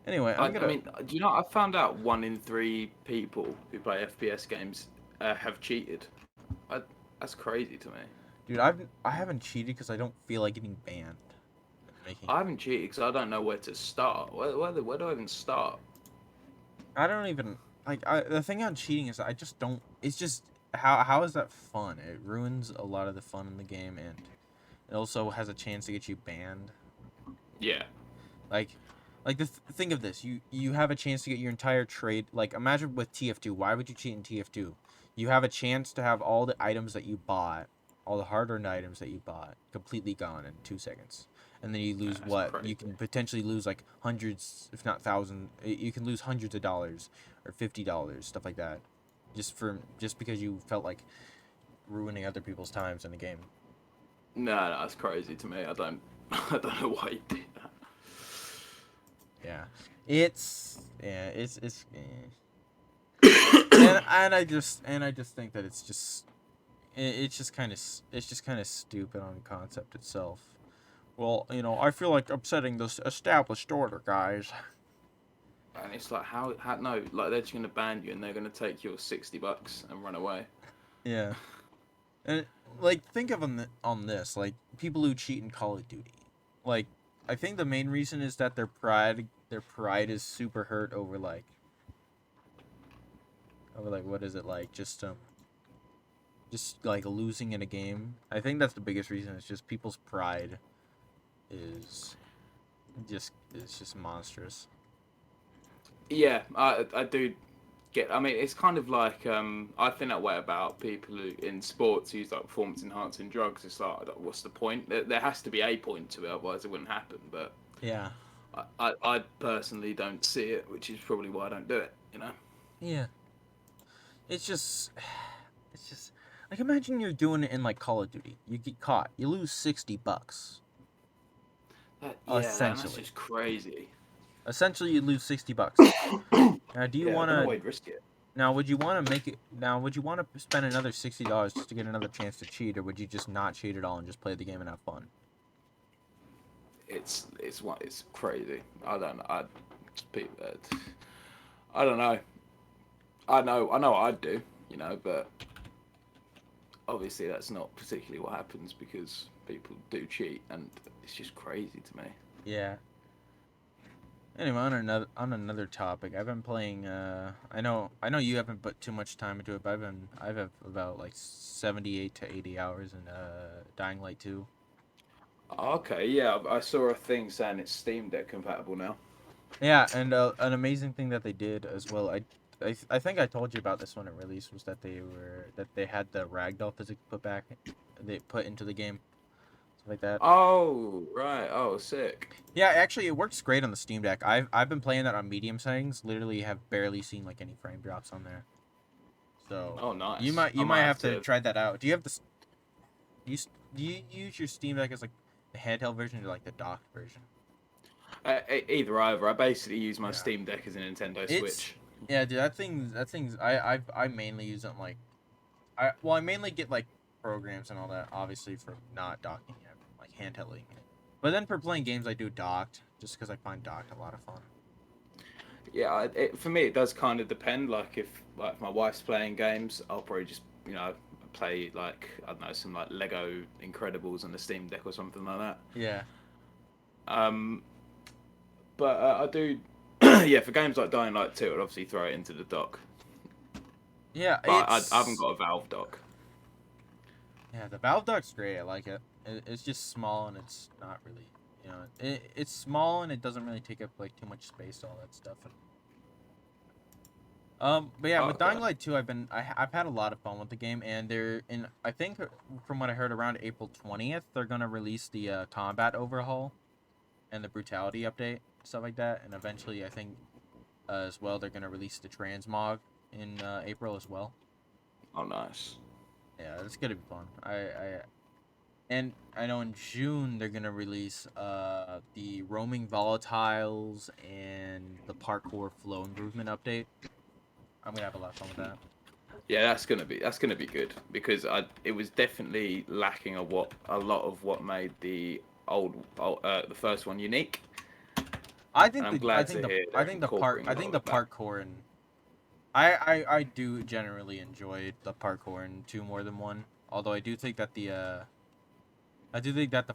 Speaker 1: Anyway, I'm
Speaker 2: I
Speaker 1: gonna.
Speaker 2: mean, do you know? I found out 1 in 3 people who play FPS games have cheated. I, that's crazy to me.
Speaker 1: Dude, I haven't cheated because I don't feel like getting banned. Making.
Speaker 2: I haven't cheated because I don't know where to start. Where do I even start?
Speaker 1: I don't even like. The thing on cheating is I just don't. It's just how is that fun? It ruins a lot of the fun in the game, and it also has a chance to get you banned.
Speaker 2: Yeah.
Speaker 1: Like, think of this. You have a chance to get your entire trade. Like, imagine with TF2. Why would you cheat in TF2? You have a chance to have all the items that you bought, all the hard-earned items that you bought, completely gone in 2 seconds, and then you lose
Speaker 2: That's
Speaker 1: what? You
Speaker 2: crazy.
Speaker 1: can potentially lose like hundreds, if not thousands. You can lose hundreds of dollars or $50, stuff like that, just because you felt like ruining other people's times in the game.
Speaker 2: No, that's crazy to me. I don't I don't know why you did that.
Speaker 1: Yeah, it's. And I just think that it's just kind of stupid on concept itself. Well, I feel like upsetting this established order, guys.
Speaker 2: And it's like how no, like they're just gonna ban you and they're gonna take your $60 and run away.
Speaker 1: Yeah, and like think of on this like people who cheat in Call of Duty. Like I think the main reason is that their pride is super hurt over like what is it like just like losing in a game. I think that's the biggest reason. It's just people's pride is just monstrous.
Speaker 2: Yeah, I do get. I mean, it's kind of like I think that way about people who in sports use like performance enhancing drugs. It's like, what's the point? There has to be a point to it, otherwise it wouldn't happen. But
Speaker 1: Yeah.
Speaker 2: I personally don't see it, which is probably why I don't do it. You know.
Speaker 1: Yeah. It's just like imagine you're doing it in like Call of Duty. You get caught. You lose $60.
Speaker 2: That's
Speaker 1: Essentially.
Speaker 2: just crazy.
Speaker 1: Essentially you lose $60. Now do you
Speaker 2: Yeah, I don't know
Speaker 1: wanna
Speaker 2: why you'd risk it.
Speaker 1: now would you wanna make it now would you wanna spend another $60 just to get another chance to cheat, or would you just not cheat at all and just play the game and have fun?
Speaker 2: It's crazy. I don't know. I don't know. I know what I'd do, you know, but obviously that's not particularly what happens because people do cheat, and it's just crazy to me.
Speaker 1: Yeah. Anyway, on another topic, I've been playing. I know you haven't put too much time into it, but I've have about like 78 to 80 hours in Dying Light 2.
Speaker 2: Okay, yeah, I saw a thing saying it's Steam Deck compatible now.
Speaker 1: Yeah, and an amazing thing that they did as well. I think I told you about this when it released was that they had the ragdoll physics put back, they put into the game, stuff like that.
Speaker 2: Oh, right. Oh, sick.
Speaker 1: Yeah, actually, it works great on the Steam Deck. I've been playing that on medium settings. Literally, have barely seen like any frame drops on there. So
Speaker 2: Oh, nice.
Speaker 1: you might have to try that out. Do you have the do you use your Steam Deck as like the handheld version or like the docked version?
Speaker 2: Either. I basically use my
Speaker 1: Yeah.
Speaker 2: Steam Deck as a Nintendo
Speaker 1: It's
Speaker 2: Switch.
Speaker 1: yeah, dude. That thing's I mainly use it like I mainly get like programs and all that obviously for not docking it, like handhelding it. But then for playing games, I do docked just because I find docked a lot of fun.
Speaker 2: Yeah, for me it does kind of depend. Like if my wife's playing games, I'll probably just play like I don't know some like Lego Incredibles on the Steam Deck or something like that.
Speaker 1: Yeah.
Speaker 2: Um, but I do, yeah, for games like Dying Light 2, I'd obviously throw it into the dock.
Speaker 1: Yeah,
Speaker 2: But I haven't got a Valve dock.
Speaker 1: Yeah, the Valve dock's great. I like it. It's just small and it's not really, it's small and it doesn't really take up like too much space, all that stuff. But yeah,
Speaker 2: Oh,
Speaker 1: with
Speaker 2: okay.
Speaker 1: Dying Light 2, I've had a lot of fun with the game, and I think from what I heard, around April 20th, they're gonna release the combat overhaul and the brutality update, stuff like that, and eventually I think as well they're gonna release the transmog in April as well.
Speaker 2: Oh, nice.
Speaker 1: Yeah, it's gonna be fun. And I know in June they're gonna release the roaming volatiles and the parkour flow improvement update. I'm gonna have a lot of fun with that.
Speaker 2: Yeah, that's gonna be good because it was definitely lacking a lot of what made the the first one unique. And I'm glad to hear they're incorporating a lot of that.
Speaker 1: parkour and I do generally enjoy the parkour in two more than one. Although I do think that the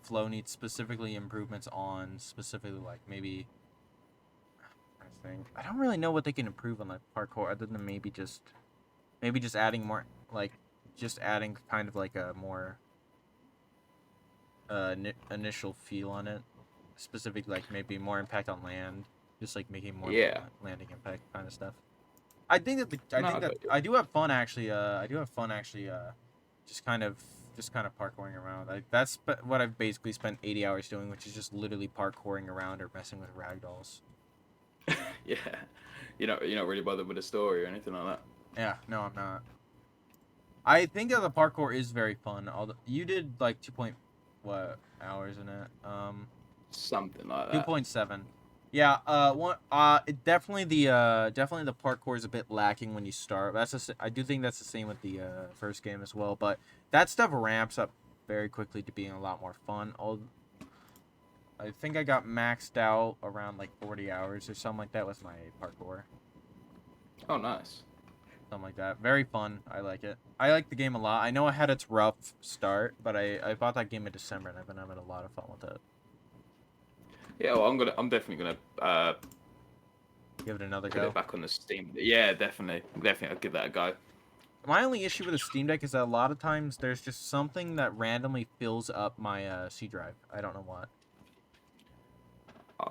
Speaker 1: flow needs specifically improvements on specifically like maybe I don't really know what they can improve on the parkour other than maybe just adding more like just adding kind of like a more initial feel on it, specific like maybe more impact on land, just like making more
Speaker 2: Yeah.
Speaker 1: landing impact kind of stuff. I think that I
Speaker 2: No,
Speaker 1: think
Speaker 2: I
Speaker 1: that
Speaker 2: got you.
Speaker 1: I do have fun actually. I do have fun actually. Just kind of parkouring around. That's what I've basically spent 80 hours doing, which is just literally parkouring around or messing with ragdolls.
Speaker 2: Yeah. You're not really bothered with the story or anything like that.
Speaker 1: Yeah, no, I'm not. I think that the parkour is very fun. Although you did like 2 point what hours in it?
Speaker 2: Something like that.
Speaker 1: 2.7. Yeah, it definitely the parkour is a bit lacking when you start. I do think that's the same with the first game as well, but that stuff ramps up very quickly to being a lot more fun. I think I got maxed out around like 40 hours or something like that with my parkour.
Speaker 2: Oh, nice.
Speaker 1: Something like that. Very fun. I like it. I like the game a lot. I know it had its rough start, but I bought that game in December and I've been having a lot of fun with it.
Speaker 2: Yeah, well, I'm definitely gonna
Speaker 1: Give it another
Speaker 2: put
Speaker 1: go.
Speaker 2: it back on the Steam. Yeah, definitely, I'll give that a go.
Speaker 1: My only issue with the Steam Deck is that a lot of times there's just something that randomly fills up my C drive. I don't know what.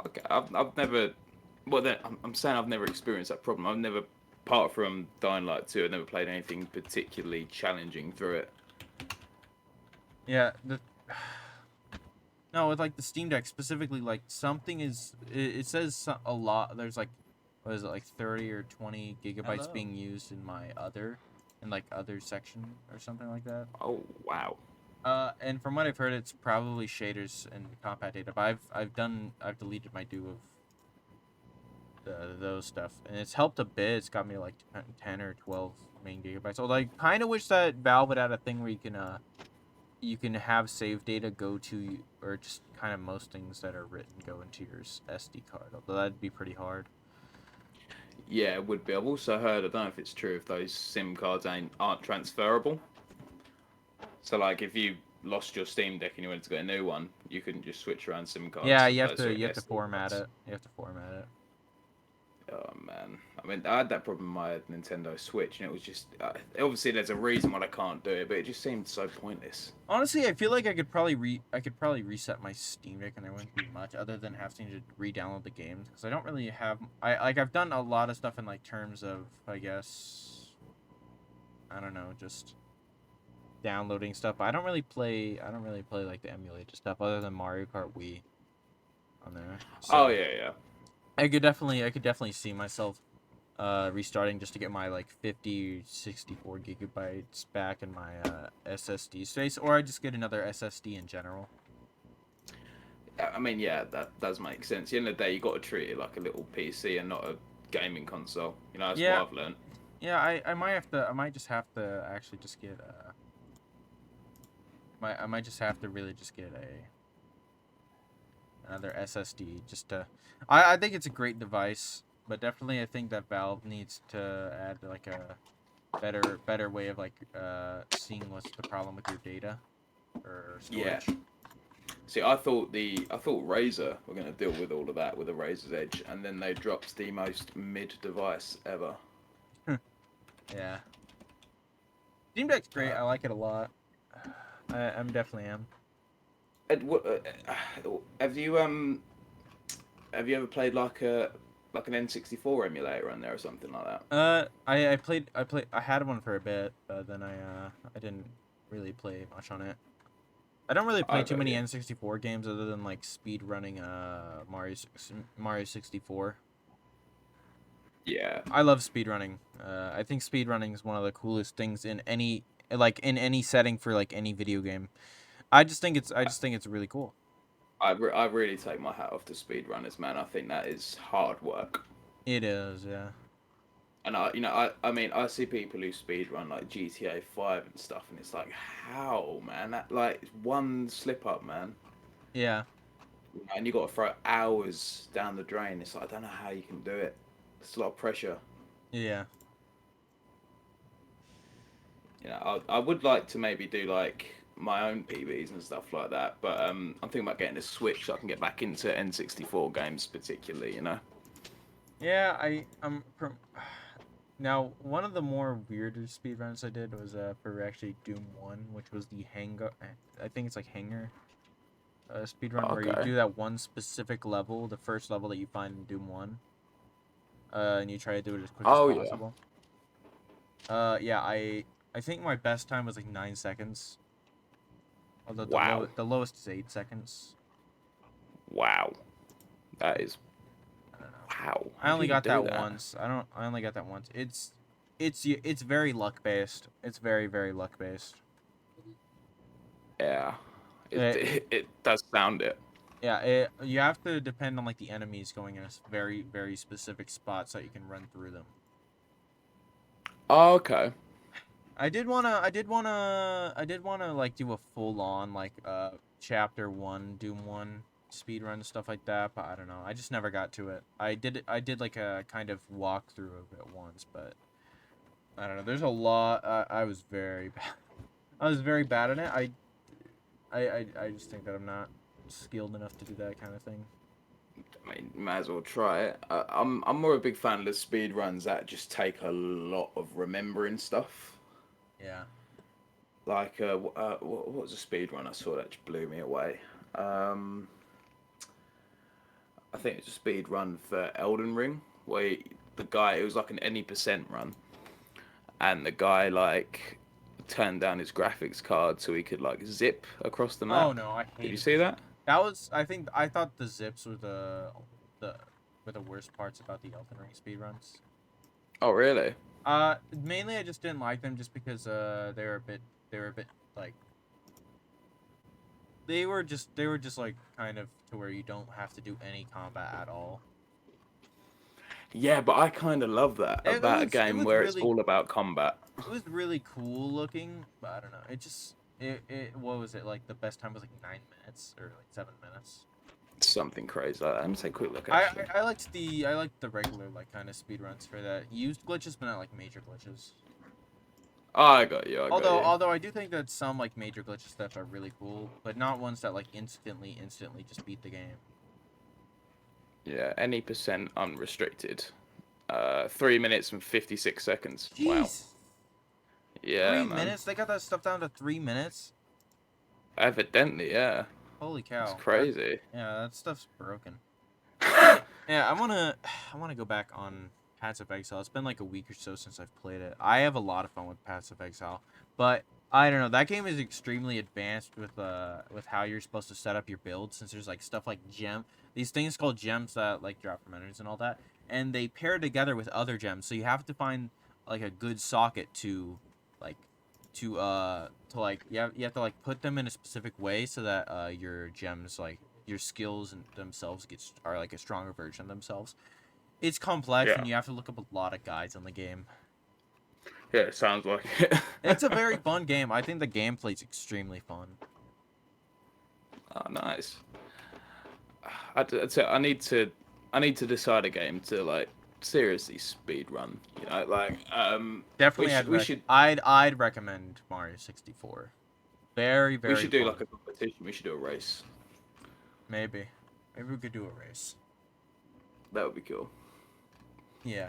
Speaker 2: Okay, I've never. Well, then I'm saying I've never experienced that problem. I've never, apart from Dying Light 2, I've never played anything particularly challenging through it.
Speaker 1: Yeah, no, with like the Steam Deck specifically, like something it says a lot. There's like, what is it, like 30 or 20 gigabytes
Speaker 3: Hello.
Speaker 1: being used in my other section or something like that.
Speaker 2: Oh wow.
Speaker 1: And from what I've heard, it's probably shaders and compat data. But I've deleted my do of those stuff, and it's helped a bit. It's got me like 10 or 12 main gigabytes. Although I kind of wish that Valve would add a thing where you can have save data go to, or just kind of most things that are written go into your SD card. Although that'd be pretty hard.
Speaker 2: Yeah, it would be. I've also heard. I don't know if it's true if those SIM cards aren't transferable. So like, if you lost your Steam Deck and you wanted to get a new one, you couldn't just switch around SIM cards.
Speaker 1: Yeah,
Speaker 2: Sorry,
Speaker 1: you have to
Speaker 2: SD
Speaker 1: format
Speaker 2: cards.
Speaker 1: it. You have to format it.
Speaker 2: Oh man, I mean, I had that problem with my Nintendo Switch, and it was just obviously there's a reason why I can't do it, but it just seemed so pointless.
Speaker 1: Honestly, I feel like I could probably reset my Steam Deck and there wouldn't be much other than having to re-download the games because I don't really have I've done a lot of stuff in like terms of I guess I don't know, just downloading stuff. I don't really play like the emulated stuff other than Mario Kart Wii on there. So
Speaker 2: Oh yeah.
Speaker 1: I could definitely see myself restarting just to get my like 64 gigabytes back in my SSD space, or I just get another SSD in general.
Speaker 2: I mean, yeah, that does make sense. At the end of the day, you got to treat it like a little PC and not a gaming console. That's
Speaker 1: Yeah,
Speaker 2: what I've learned.
Speaker 1: yeah. I might just have to actually just get I might just have to really just get another SSD just to. I think it's a great device, but definitely I think that Valve needs to add like better way of like seeing what's the problem with your data or
Speaker 2: Yeah.
Speaker 1: storage.
Speaker 2: See, I thought Razer were going to deal with all of that with a Razer's Edge, and then they dropped the most mid device ever.
Speaker 1: Yeah. Steam Deck's great.
Speaker 2: Uh,
Speaker 1: I like it a lot. I'm definitely am.
Speaker 2: Ed, have you ever played like an N64 emulator on there or something like that?
Speaker 1: I had one for a bit, but then I didn't really play much on it. I don't really play
Speaker 2: I
Speaker 1: too
Speaker 2: got
Speaker 1: many
Speaker 2: you.
Speaker 1: N64 games other than like speed running Mario 64.
Speaker 2: Yeah,
Speaker 1: I love speed running. I think speed running is one of the coolest things in any setting for like any video game. I just think it's really cool.
Speaker 2: I really take my hat off to speedrunners, man. I think that is hard work.
Speaker 1: It is, yeah.
Speaker 2: And I mean, I see people who speedrun like GTA 5 and stuff, and it's like, how, man? That like one slip up, man,
Speaker 1: Yeah.
Speaker 2: and you got to throw hours down the drain. It's like I don't know how you can do it. It's a lot of pressure.
Speaker 1: Yeah.
Speaker 2: I would like to maybe do like my own PBs and stuff like that, but I'm thinking about getting a Switch so I can get back into N64 games, particularly.
Speaker 1: Yeah, I'm from now one of the more weirder speedruns I did was for actually Doom 1, which was the hangar I think it's like hangar speedrun where you
Speaker 2: Okay.
Speaker 1: do that one specific level, the first level that you find in Doom 1. And you try to do it as quick as
Speaker 2: Oh yeah.
Speaker 1: possible. Yeah, I think my best time was like 9 seconds. Although
Speaker 2: Wow.
Speaker 1: the lowest is 8 seconds.
Speaker 2: Wow. That is
Speaker 1: I don't know.
Speaker 2: wow.
Speaker 1: I
Speaker 2: How do
Speaker 1: only
Speaker 2: you
Speaker 1: got
Speaker 2: do
Speaker 1: that
Speaker 2: that?
Speaker 1: once. I only got that once. It's very luck based. It's very luck based.
Speaker 2: Yeah. It,
Speaker 1: It,
Speaker 2: it does sound it.
Speaker 1: yeah, you have to depend on like the enemies going in a very specific spot so you can run through them.
Speaker 2: Oh, okay.
Speaker 1: I did wanna like do a full on like chapter 1 Doom 1 speed run stuff like that, but I don't know. I just never got to it. I did like a kind of walkthrough of it once, but I don't know. There's a lot. I was very bad. I was very bad at it. I just think that I'm not skilled enough to do that kind of thing.
Speaker 2: I mean, might as well try it. I'm more a big fan of the speed runs that just take a lot of remembering stuff.
Speaker 1: Yeah.
Speaker 2: Like, what was a speed run I saw that just blew me away? Um, I think it's a speed run for Elden Ring, where the guy, it was like an any percent run, and the guy like turned down his graphics card so he could like zip across the
Speaker 1: Oh
Speaker 2: map.
Speaker 1: no, I
Speaker 2: Did you
Speaker 1: hated
Speaker 2: see
Speaker 1: this.
Speaker 2: that?
Speaker 1: That was I thought the zips the were the worst parts about the Elden Ring speedruns.
Speaker 2: Oh, really?
Speaker 1: Mainly I just didn't like them just because they were a bit like they were just like kind of to where you don't have to do any combat at all.
Speaker 2: Yeah, but I kind of love that about a
Speaker 1: It
Speaker 2: game
Speaker 1: was
Speaker 2: where it's
Speaker 1: really
Speaker 2: all about combat.
Speaker 1: it was really cool looking, but I don't know. It what was it like the best time was like 9 minutes or like 7 minutes.
Speaker 2: Something crazy like that. Let me take a quick look
Speaker 1: I,
Speaker 2: actually.
Speaker 1: I liked the regular like kind of speed runs for that used glitches, but not like major glitches.
Speaker 2: Oh, I got you. I got you.
Speaker 1: Although I do think that some like major glitch stuff are really cool, but not ones that like instantly just beat the game.
Speaker 2: Yeah, any percent unrestricted. 3 minutes and 56 seconds. Wow.
Speaker 1: Jeez,
Speaker 2: Yeah,
Speaker 1: three
Speaker 2: man.
Speaker 1: minutes? They got that stuff down to 3 minutes.
Speaker 2: Evidently, yeah.
Speaker 1: Holy
Speaker 2: It's
Speaker 1: cow!
Speaker 2: crazy.
Speaker 1: Yeah, that stuff's broken. Yeah, I wanna go back on Paths of Exile. It's been like a week or so since I've played it. I have a lot of fun with Paths of Exile, but I don't know. That game is extremely advanced with how you're supposed to set up your build, since there's like stuff like these things called gems that like drop from enemies and all that, and they pair together with other gems. So you have to find like a good socket to like to like you have to like put them in a specific way so that your gems like your skills and themselves are like a stronger version of themselves. It's complex
Speaker 2: Yeah.
Speaker 1: and you have to look up a lot of guides on the game.
Speaker 2: Yeah, it sounds like it.
Speaker 1: It's a very fun game. I think the gameplay's extremely fun.
Speaker 2: Oh, nice. I need to decide a game to like seriously speed run. You know, like
Speaker 1: Definitely, I'd recommend Mario 64. Very,
Speaker 2: we
Speaker 1: very
Speaker 2: should do
Speaker 1: fun.
Speaker 2: like a competition. We should do a race.
Speaker 1: Maybe we could do a race.
Speaker 2: That would be cool.
Speaker 1: Yeah.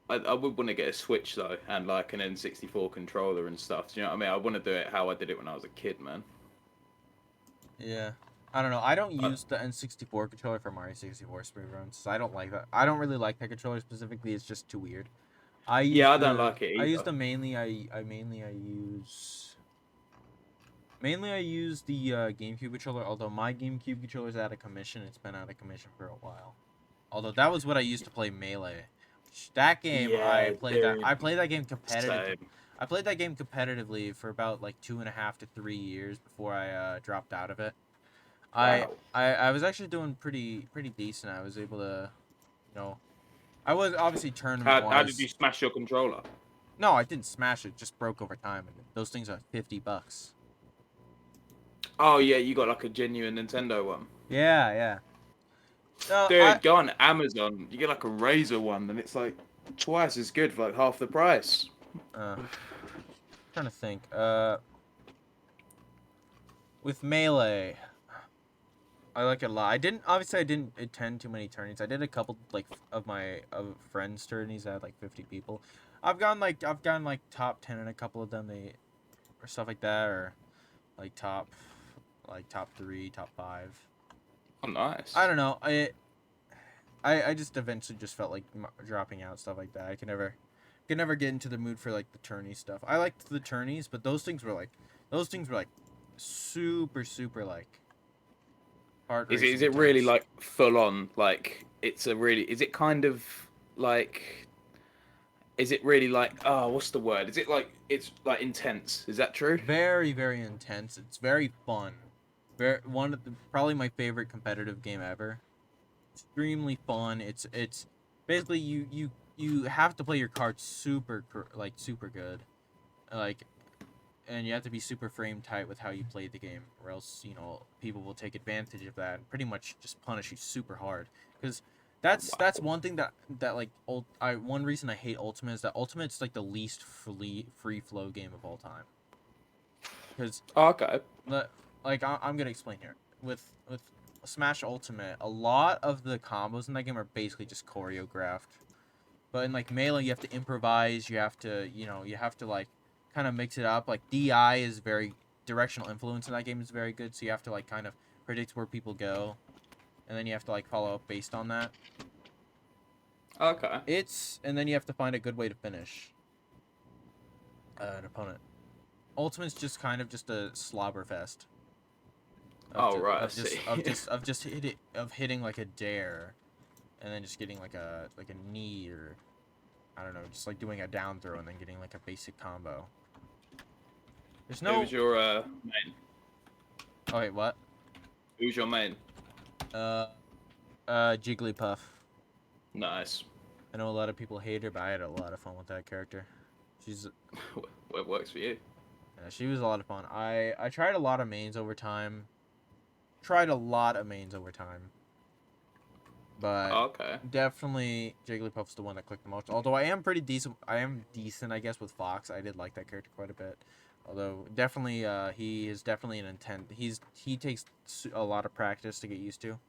Speaker 2: I would want to get a Switch though, and like an N64 controller and stuff. Do you know what I mean? I want to do it how I did it when I was a kid, man.
Speaker 1: Yeah. I don't know. I don't use the N64 controller for Mario 64 speedruns. So I don't like that. I don't really like that controller specifically. It's just too weird. I
Speaker 2: don't like it either.
Speaker 1: use the mainly I use the GameCube controller. Although my GameCube controller is out of commission. It's been out of commission for a while. Although that was what I used to play Melee. That game I played
Speaker 2: dude.
Speaker 1: I played that game competitively.
Speaker 2: Same.
Speaker 1: I played that game competitively for about like 2.5 to 3 years before I dropped out of it.
Speaker 2: Wow.
Speaker 1: I was actually doing pretty decent. I was able to, you know, I was obviously tournament wise.
Speaker 2: How did you smash your controller?
Speaker 1: No, I didn't smash it. Just broke over time, and those things are $50.
Speaker 2: Oh yeah, you got like a genuine Nintendo one.
Speaker 1: Yeah, yeah. No,
Speaker 2: Dude, go on Amazon. You get like a Razer one, and it's like twice as good for like half the price.
Speaker 1: Trying to think. With Melee, I like it a lot. I didn't attend too many tourneys. I did a couple like of my friends' tourneys that had like 50 people. I've gone like top 10 in a couple of them. Or stuff like that, or like top 3, top 5.
Speaker 2: Oh, nice.
Speaker 1: I don't know. I just eventually just felt like dropping out, stuff like that. I could never get into the mood for like the tourney stuff. I liked the tourneys, but those things were like super like hard.
Speaker 2: Is it really like full on? Like is it kind of like, is it really like, oh, what's the word? Is it like, it's like intense? Is that true?
Speaker 1: Very, very intense. It's very fun. Probably my favorite competitive game ever. Extremely fun. It's basically you have to play your cards super good, like, and you have to be super frame tight with how you play the game, or else people will take advantage of that and pretty much just punish you super hard. Because that's one thing that like one reason I hate Ultimate is that Ultimate's like the least free flow game of all time. Because
Speaker 2: okay,
Speaker 1: like I'm gonna explain here with Smash Ultimate, a lot of the combos in that game are basically just choreographed. But in like Melee, you have to improvise. You have to, like kind of mix it up. Like DI is very directional influence in that game is very good. So you have to like kind of predict where people go, and then you have to like follow up based on that.
Speaker 2: okay.
Speaker 1: And then you have to find a good way to finish an opponent. Ultimate's just kind of just a slobber fest. Of hitting like a dare, and then just getting like a knee, or I don't know, just like doing a down throw and then getting like a basic combo. There's no.
Speaker 2: Who's your main?
Speaker 1: Oh wait, what?
Speaker 2: Who's your main?
Speaker 1: Jigglypuff.
Speaker 2: Nice.
Speaker 1: I know a lot of people hate her, but I had a lot of fun with that character. She's.
Speaker 2: What works for you?
Speaker 1: Yeah, she was a lot of fun. I tried a lot of mains over time. But
Speaker 2: okay.
Speaker 1: Definitely Jigglypuff's the one that clicked the most. Although I am decent, I guess, with Fox. I did like that character quite a bit. Although definitely, he is definitely an intent. He takes a lot of practice to get used to.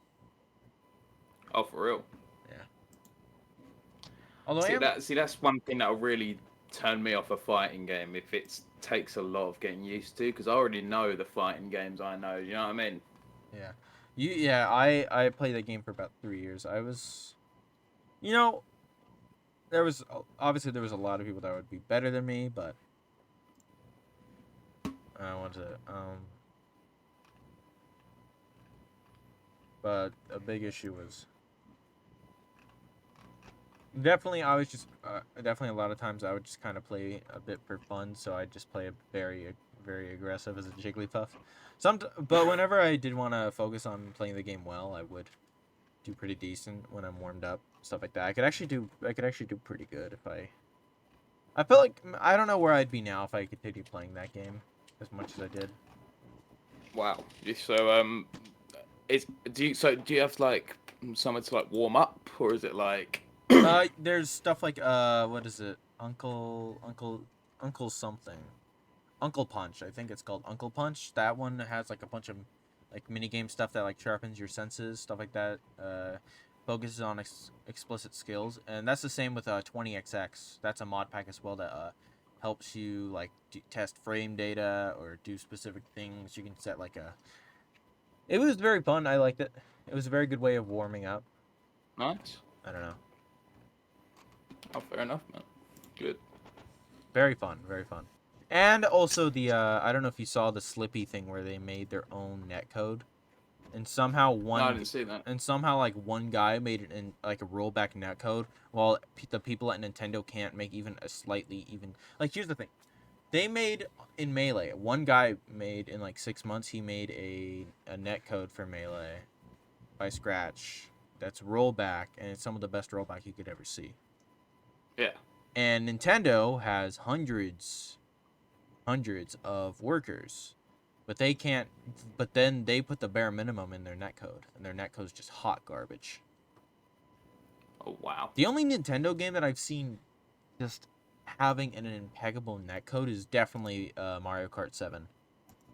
Speaker 2: Oh, for real?
Speaker 1: Yeah. Although
Speaker 2: that's one thing that'll really turn me off a fighting game if it takes a lot of getting used to, because I already know the fighting games I know. You know what I mean?
Speaker 1: Yeah. I played that game for about 3 years. I was, there was a lot of people that would be better than me, but I wanted to, but a big issue was definitely definitely a lot of times I would just kind of play a bit for fun, so I'd just play a very aggressive as a Jigglypuff. But whenever I did want to focus on playing the game well, I would do pretty decent when I'm warmed up, stuff like that. I could actually do pretty good if I feel like, I don't know where I'd be now if I continued playing that game as much as I did.
Speaker 2: Wow. So do you have like somewhere to like warm up, or is it like
Speaker 1: There's stuff like what is it? Uncle something. Uncle Punch. I think it's called Uncle Punch. That one has like a bunch of like mini game stuff that like sharpens your senses, stuff like that. Focuses on explicit skills, and that's the same with 20XX. That's a mod pack as well that helps you like test frame data or do specific things. You can set like a. It was very fun. I liked it. It was a very good way of warming up.
Speaker 2: Nice.
Speaker 1: I don't know.
Speaker 2: Oh, fair enough, man. Good.
Speaker 1: Very fun. Very fun. And also the I don't know if you saw the Slippy thing where they made their own netcode, and somehow
Speaker 2: No, I didn't see that.
Speaker 1: like one guy made it in like a rollback netcode, while the people at Nintendo can't make even a slightly even. Like here's the thing, they made in Melee. One guy made in like 6 months. He made a netcode for Melee by scratch. That's rollback, and it's some of the best rollback you could ever see.
Speaker 2: Yeah.
Speaker 1: And Nintendo has hundreds of workers, but they can't. But then they put the bare minimum in their netcode, and their netcode is just hot garbage.
Speaker 2: Oh wow.
Speaker 1: The only Nintendo game that I've seen just having an impeccable netcode is definitely Mario Kart 7.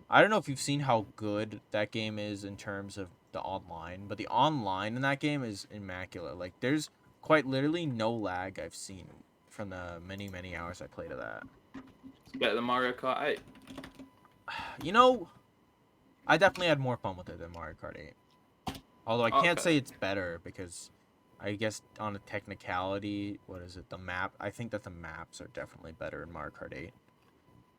Speaker 1: I don't know if you've seen how good that game is in terms of the online, but the online in that game is immaculate. Like there's quite literally no lag I've seen from the many hours I played of that.
Speaker 2: It's better than Mario Kart 8.
Speaker 1: You know, I definitely had more fun with it than Mario Kart 8. Although I can't say it's better because I guess on a technicality, what is it? The map. I think that the maps are definitely better in Mario Kart 8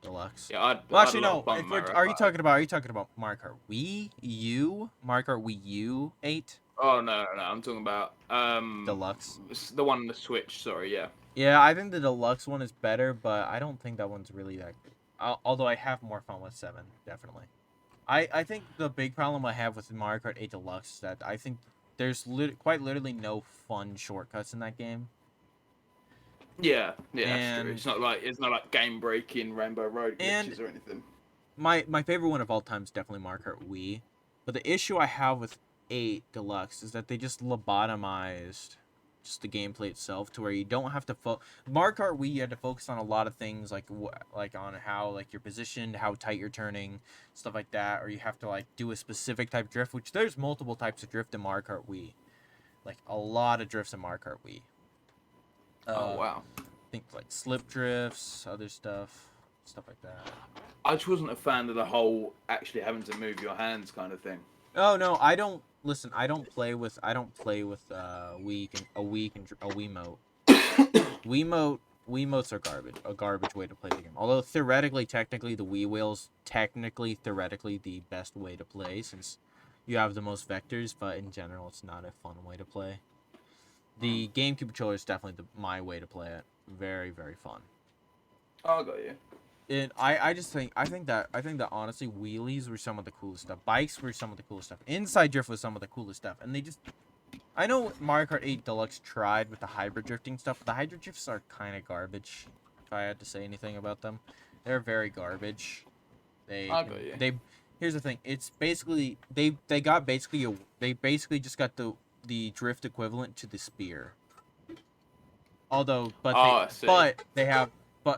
Speaker 1: Deluxe.
Speaker 2: Yeah,
Speaker 1: Well, actually,
Speaker 2: love
Speaker 1: no.
Speaker 2: fun
Speaker 1: If
Speaker 2: Mario
Speaker 1: are you
Speaker 2: Kart.
Speaker 1: talking about? Are you talking about Mario Kart Wii U? Mario Kart Wii U 8
Speaker 2: Oh no, I'm talking about
Speaker 1: Deluxe.
Speaker 2: the one on the Switch. Sorry, yeah.
Speaker 1: Yeah, I think the Deluxe one is better, but I don't think that one's really that good. Although I have more fun with 7, definitely. I think the big problem I have with Mario Kart 8 Deluxe is that I think there's quite literally no fun shortcuts in that game.
Speaker 2: Yeah, that's true.
Speaker 1: And
Speaker 2: It's not like game breaking Rainbow Road glitches or anything.
Speaker 1: my favorite one of all time is definitely Mario Kart Wii. But the issue I have with 8 Deluxe is that they just lobotomized just the gameplay itself to where you don't have to Mario Kart Wii, you had to focus on a lot of things like on how like you're positioned, how tight you're turning, stuff like that, or you have to like do a specific type of drift, which there's multiple types of drift in Mario Kart Wii. Like a lot of drifts in Mario Kart Wii.
Speaker 2: Oh wow.
Speaker 1: I think like slip drifts, other stuff like that.
Speaker 2: I just wasn't a fan of the whole actually having to move your hands kind of thing.
Speaker 1: Oh no, I don't listen. I don't play with Wiimote. Wiimotes are garbage. A garbage way to play the game. Although technically, the Wii wheel's theoretically the best way to play since you have the most vectors. But in general, it's not a fun way to play. The GameCube controller is definitely my way to play it. Very fun.
Speaker 2: Oh, I got you.
Speaker 1: I think that honestly wheelies were some of the coolest stuff. Bikes were some of the coolest stuff. Inside drift was some of the coolest stuff. And they just I know Mario Kart 8 Deluxe tried with the hybrid drifting stuff, but the hybrid drifts are kind of garbage. If I had to say anything about them, they're very garbage. Here's the thing. It's basically they basically just got the drift equivalent to the spear. Although but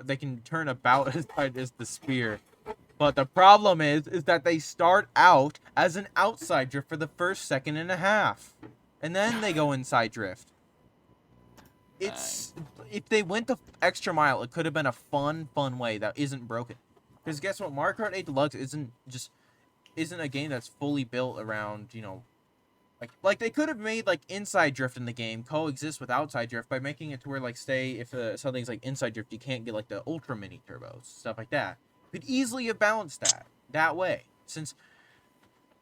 Speaker 1: they can turn about as tight as the spear. But the problem is that they start out as an outside drift for the first second and a half. And then they go inside drift. If they went the extra mile, it could have been a fun way that isn't broken. Because guess what? Mario Kart 8 Deluxe isn't a game that's fully built around, like they could have made like inside drift in the game coexist with outside drift by making it to where like say if something's like inside drift you can't get like the ultra mini turbos, stuff like that. Could easily have balanced that way, since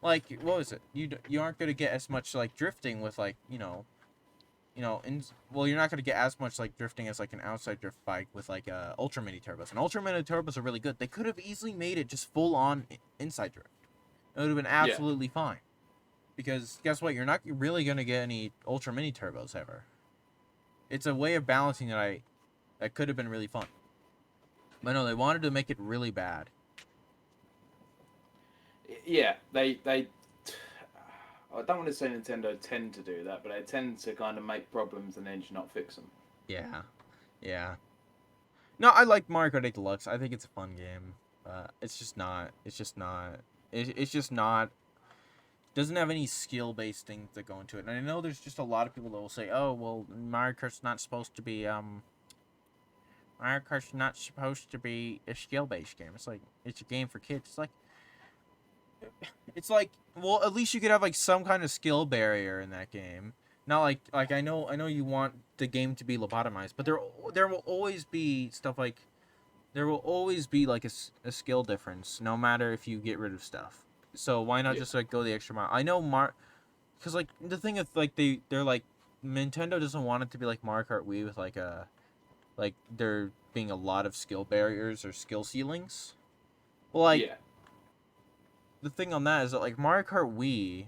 Speaker 1: like what was it, you aren't going to get as much like drifting with like you're not going to get as much like drifting as like an outside drift bike with like ultra mini turbos, and ultra mini turbos are really good. They could have easily made it just full on inside drift. It would have been absolutely fine. Because guess what? You're not really going to get any ultra mini turbos ever. It's a way of balancing that could have been really fun. But no, they wanted to make it really bad.
Speaker 2: Yeah, they I don't want to say Nintendo tend to do that, but they tend to kind of make problems and then just not fix them.
Speaker 1: Yeah, yeah. No, I like Mario Kart 8 Deluxe. I think it's a fun game. It's just not. It's just not. It's just not. Doesn't have any skill-based things that go into it. And I know there's just a lot of people that will say, "Oh, well, Mario Kart's not supposed to be Mario Kart's not supposed to be a skill-based game. It's like it's a game for kids." It's like, well, at least you could have like some kind of skill barrier in that game. Not like I know you want the game to be lobotomized, but there will always be stuff like there will always be like a skill difference, no matter if you get rid of stuff. So why not just like go the extra mile? I know because like the thing is like they're like Nintendo doesn't want it to be like Mario Kart Wii with like there being a lot of skill barriers or skill ceilings. Well, like the thing on that is that like Mario Kart Wii,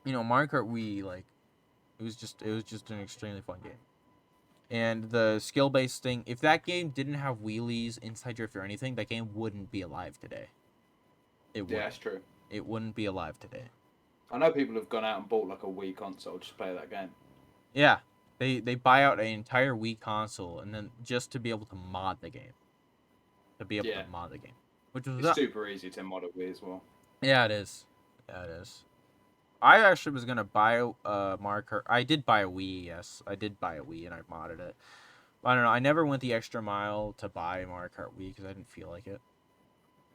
Speaker 1: Mario Kart Wii, like it was just an extremely fun game. And the skill based thing, if that game didn't have wheelies, inside drift, or anything, that game wouldn't be alive today. It
Speaker 2: Yeah,
Speaker 1: would.
Speaker 2: that's true.
Speaker 1: It wouldn't be alive today.
Speaker 2: I know people have gone out and bought like a Wii console just to play that game.
Speaker 1: Yeah, they buy out an entire Wii console and then just to be able to mod the game, which was
Speaker 2: It's super easy to mod a Wii as well.
Speaker 1: Yeah, it is. Yeah, it is. I actually was gonna buy Mario Kart. I did buy a Wii. Yes, I did buy a Wii and I modded it. I don't know. I never went the extra mile to buy Mario Kart Wii because I didn't feel like it.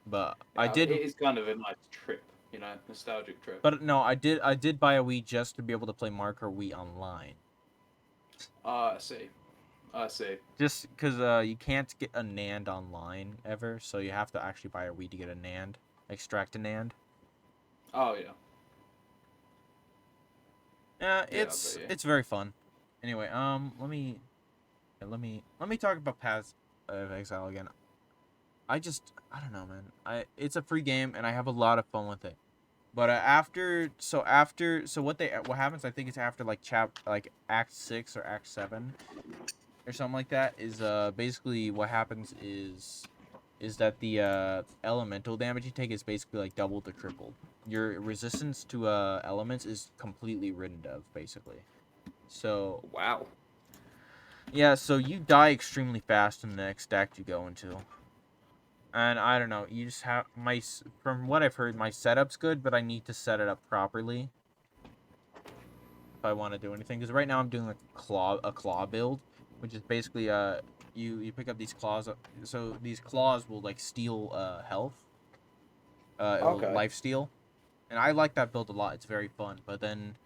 Speaker 1: But
Speaker 2: Yeah,
Speaker 1: I did.
Speaker 2: It is kind of a nice trip, nostalgic trip.
Speaker 1: But no, I did. I did buy a Wii just to be able to play Mario Kart Wii online.
Speaker 2: I see. I see.
Speaker 1: Just because you can't get a NAND online ever, so you have to actually buy a Wii to get a NAND, extract a NAND.
Speaker 2: Oh yeah.
Speaker 1: Yeah, it's very fun. Anyway, let me talk about Paths of Exile again. I don't know, man. It's a free game and I have a lot of fun with it. But what happens? I think it's after like Act 6 or Act 7 or something like that. Is basically what happens is that the elemental damage you take is basically like doubled to tripled. Your resistance to elements is completely ridden of basically. So
Speaker 2: wow.
Speaker 1: Yeah, so you die extremely fast in the next act you go into. And I don't know, you just have from what I've heard, my setup's good, but I need to set it up properly if I want to do anything. Because right now I'm doing a claw build, which is basically you pick up these claws, so these claws will like steal health, it will life steal, and I like that build a lot. It's very fun, but then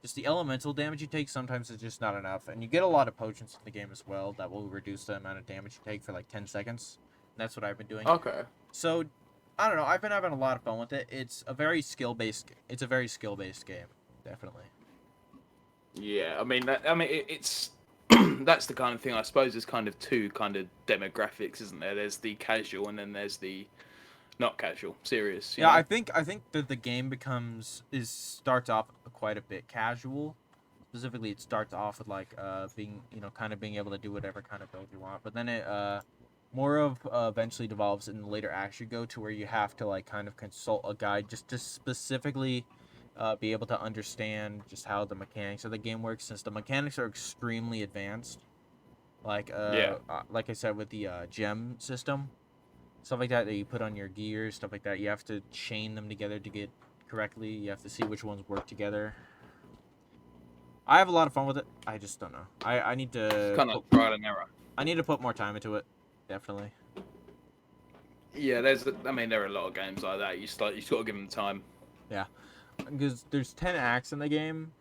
Speaker 1: just the elemental damage you take sometimes is just not enough, and you get a lot of potions in the game as well that will reduce the amount of damage you take for like 10 seconds. That's what I've been doing.
Speaker 2: Okay.
Speaker 1: So, I don't know. I've been having a lot of fun with it. It's a very skill-based game, definitely.
Speaker 2: Yeah, I mean, it's that's the kind of thing. I suppose there's kind of two kind of demographics, isn't there? There's the casual, and then there's the not casual, serious.
Speaker 1: Yeah, I think that the game starts off quite a bit casual. Specifically, it starts off with like being kind of being able to do whatever kind of build you want, but then it more of eventually devolves in the later acts you go to where you have to like kind of consult a guide just to specifically be able to understand just how the mechanics of the game works, since the mechanics are extremely advanced. Like like I said with the gem system, stuff like that you put on your gears, stuff like that. You have to chain them together to get correctly. You have to see which ones work together. I have a lot of fun with it. I just don't know. I need to
Speaker 2: kind of trial and error.
Speaker 1: I need to put more time into it. Definitely.
Speaker 2: Yeah, there are a lot of games like that. You just got to give them time.
Speaker 1: Yeah, because there's 10 acts in the game.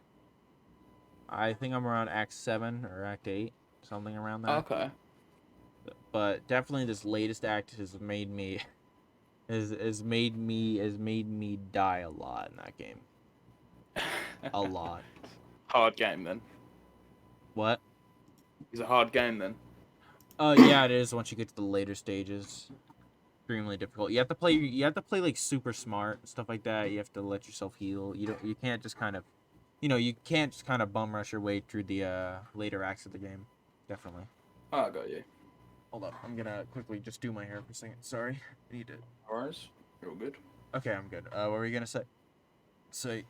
Speaker 1: I think I'm around Act 7 or Act 8, something around that.
Speaker 2: Okay.
Speaker 1: But definitely this latest act has made me has made me die a lot in that game. A lot.
Speaker 2: Hard game then.
Speaker 1: What?
Speaker 2: It's a hard game then.
Speaker 1: Yeah, it is once you get to the later stages. Extremely difficult. You have to play like super smart, stuff like that. You have to let yourself heal. You can't just kind of bum rush your way through the later acts of the game. Definitely.
Speaker 2: Oh, I got you.
Speaker 1: Hold up. I'm gonna quickly just do my hair for a second. Sorry. I need to.
Speaker 2: Alright. You're all good.
Speaker 1: Okay, I'm good. What were you gonna say? Sorry.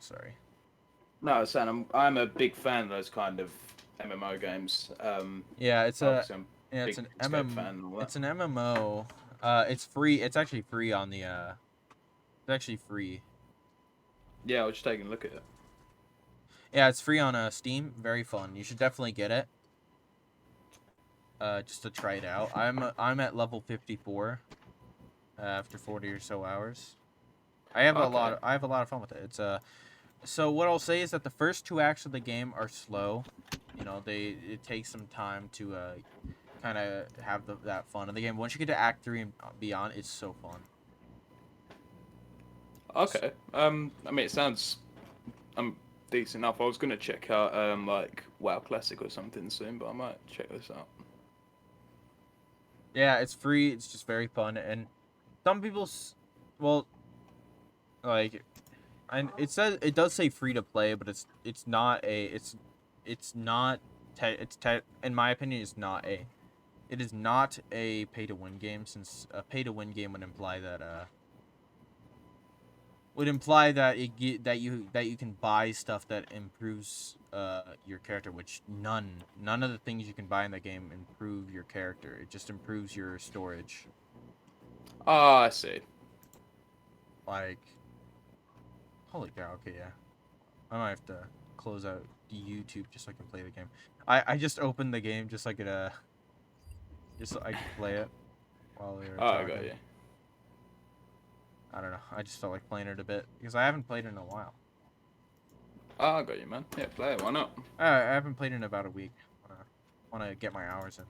Speaker 2: No, I was saying I'm a big fan of those kind of MMO games.
Speaker 1: Yeah,
Speaker 2: Obviously I'm a
Speaker 1: it's
Speaker 2: big
Speaker 1: an
Speaker 2: RuneScape fan and all that.
Speaker 1: it's an MMO. It's free. It's actually free on the It's actually free.
Speaker 2: Yeah, I was just taking a look at it.
Speaker 1: Yeah, it's free on Steam. Very fun. You should definitely get it. Just to try it out. I'm at level 54. After 40 or so hours.
Speaker 2: Okay.
Speaker 1: I have a lot of fun with it. It's So what I'll say is that the first two acts of the game are slow. You know, it takes some time to kind of have that fun in the game. Once you get to Act 3 and beyond, it's so fun.
Speaker 2: Okay. I mean, it sounds decent enough. I was gonna check out like WoW Classic or something soon, but I might check this out.
Speaker 1: Yeah, it's free. It's just very fun, and some well, like, and it does say free to play, but it's not a it's not in my opinion it is not a pay to win game, since a pay to win game would imply that that you can buy stuff that improves your character, which none of the things you can buy in the game improve your character. It just improves your storage.
Speaker 2: Ah, I see.
Speaker 1: Like, holy cow, okay, yeah. I might have to close out YouTube just so I can play the game. I just opened the game just so I could just so I could play it while we were
Speaker 2: Oh, I got
Speaker 1: talking.
Speaker 2: you.
Speaker 1: I don't know. I just felt like playing it a bit because I haven't played it in a while.
Speaker 2: Oh, I got you, man. Yeah, play it. Why not?
Speaker 1: I haven't played it in about a week. Want to get my hours in.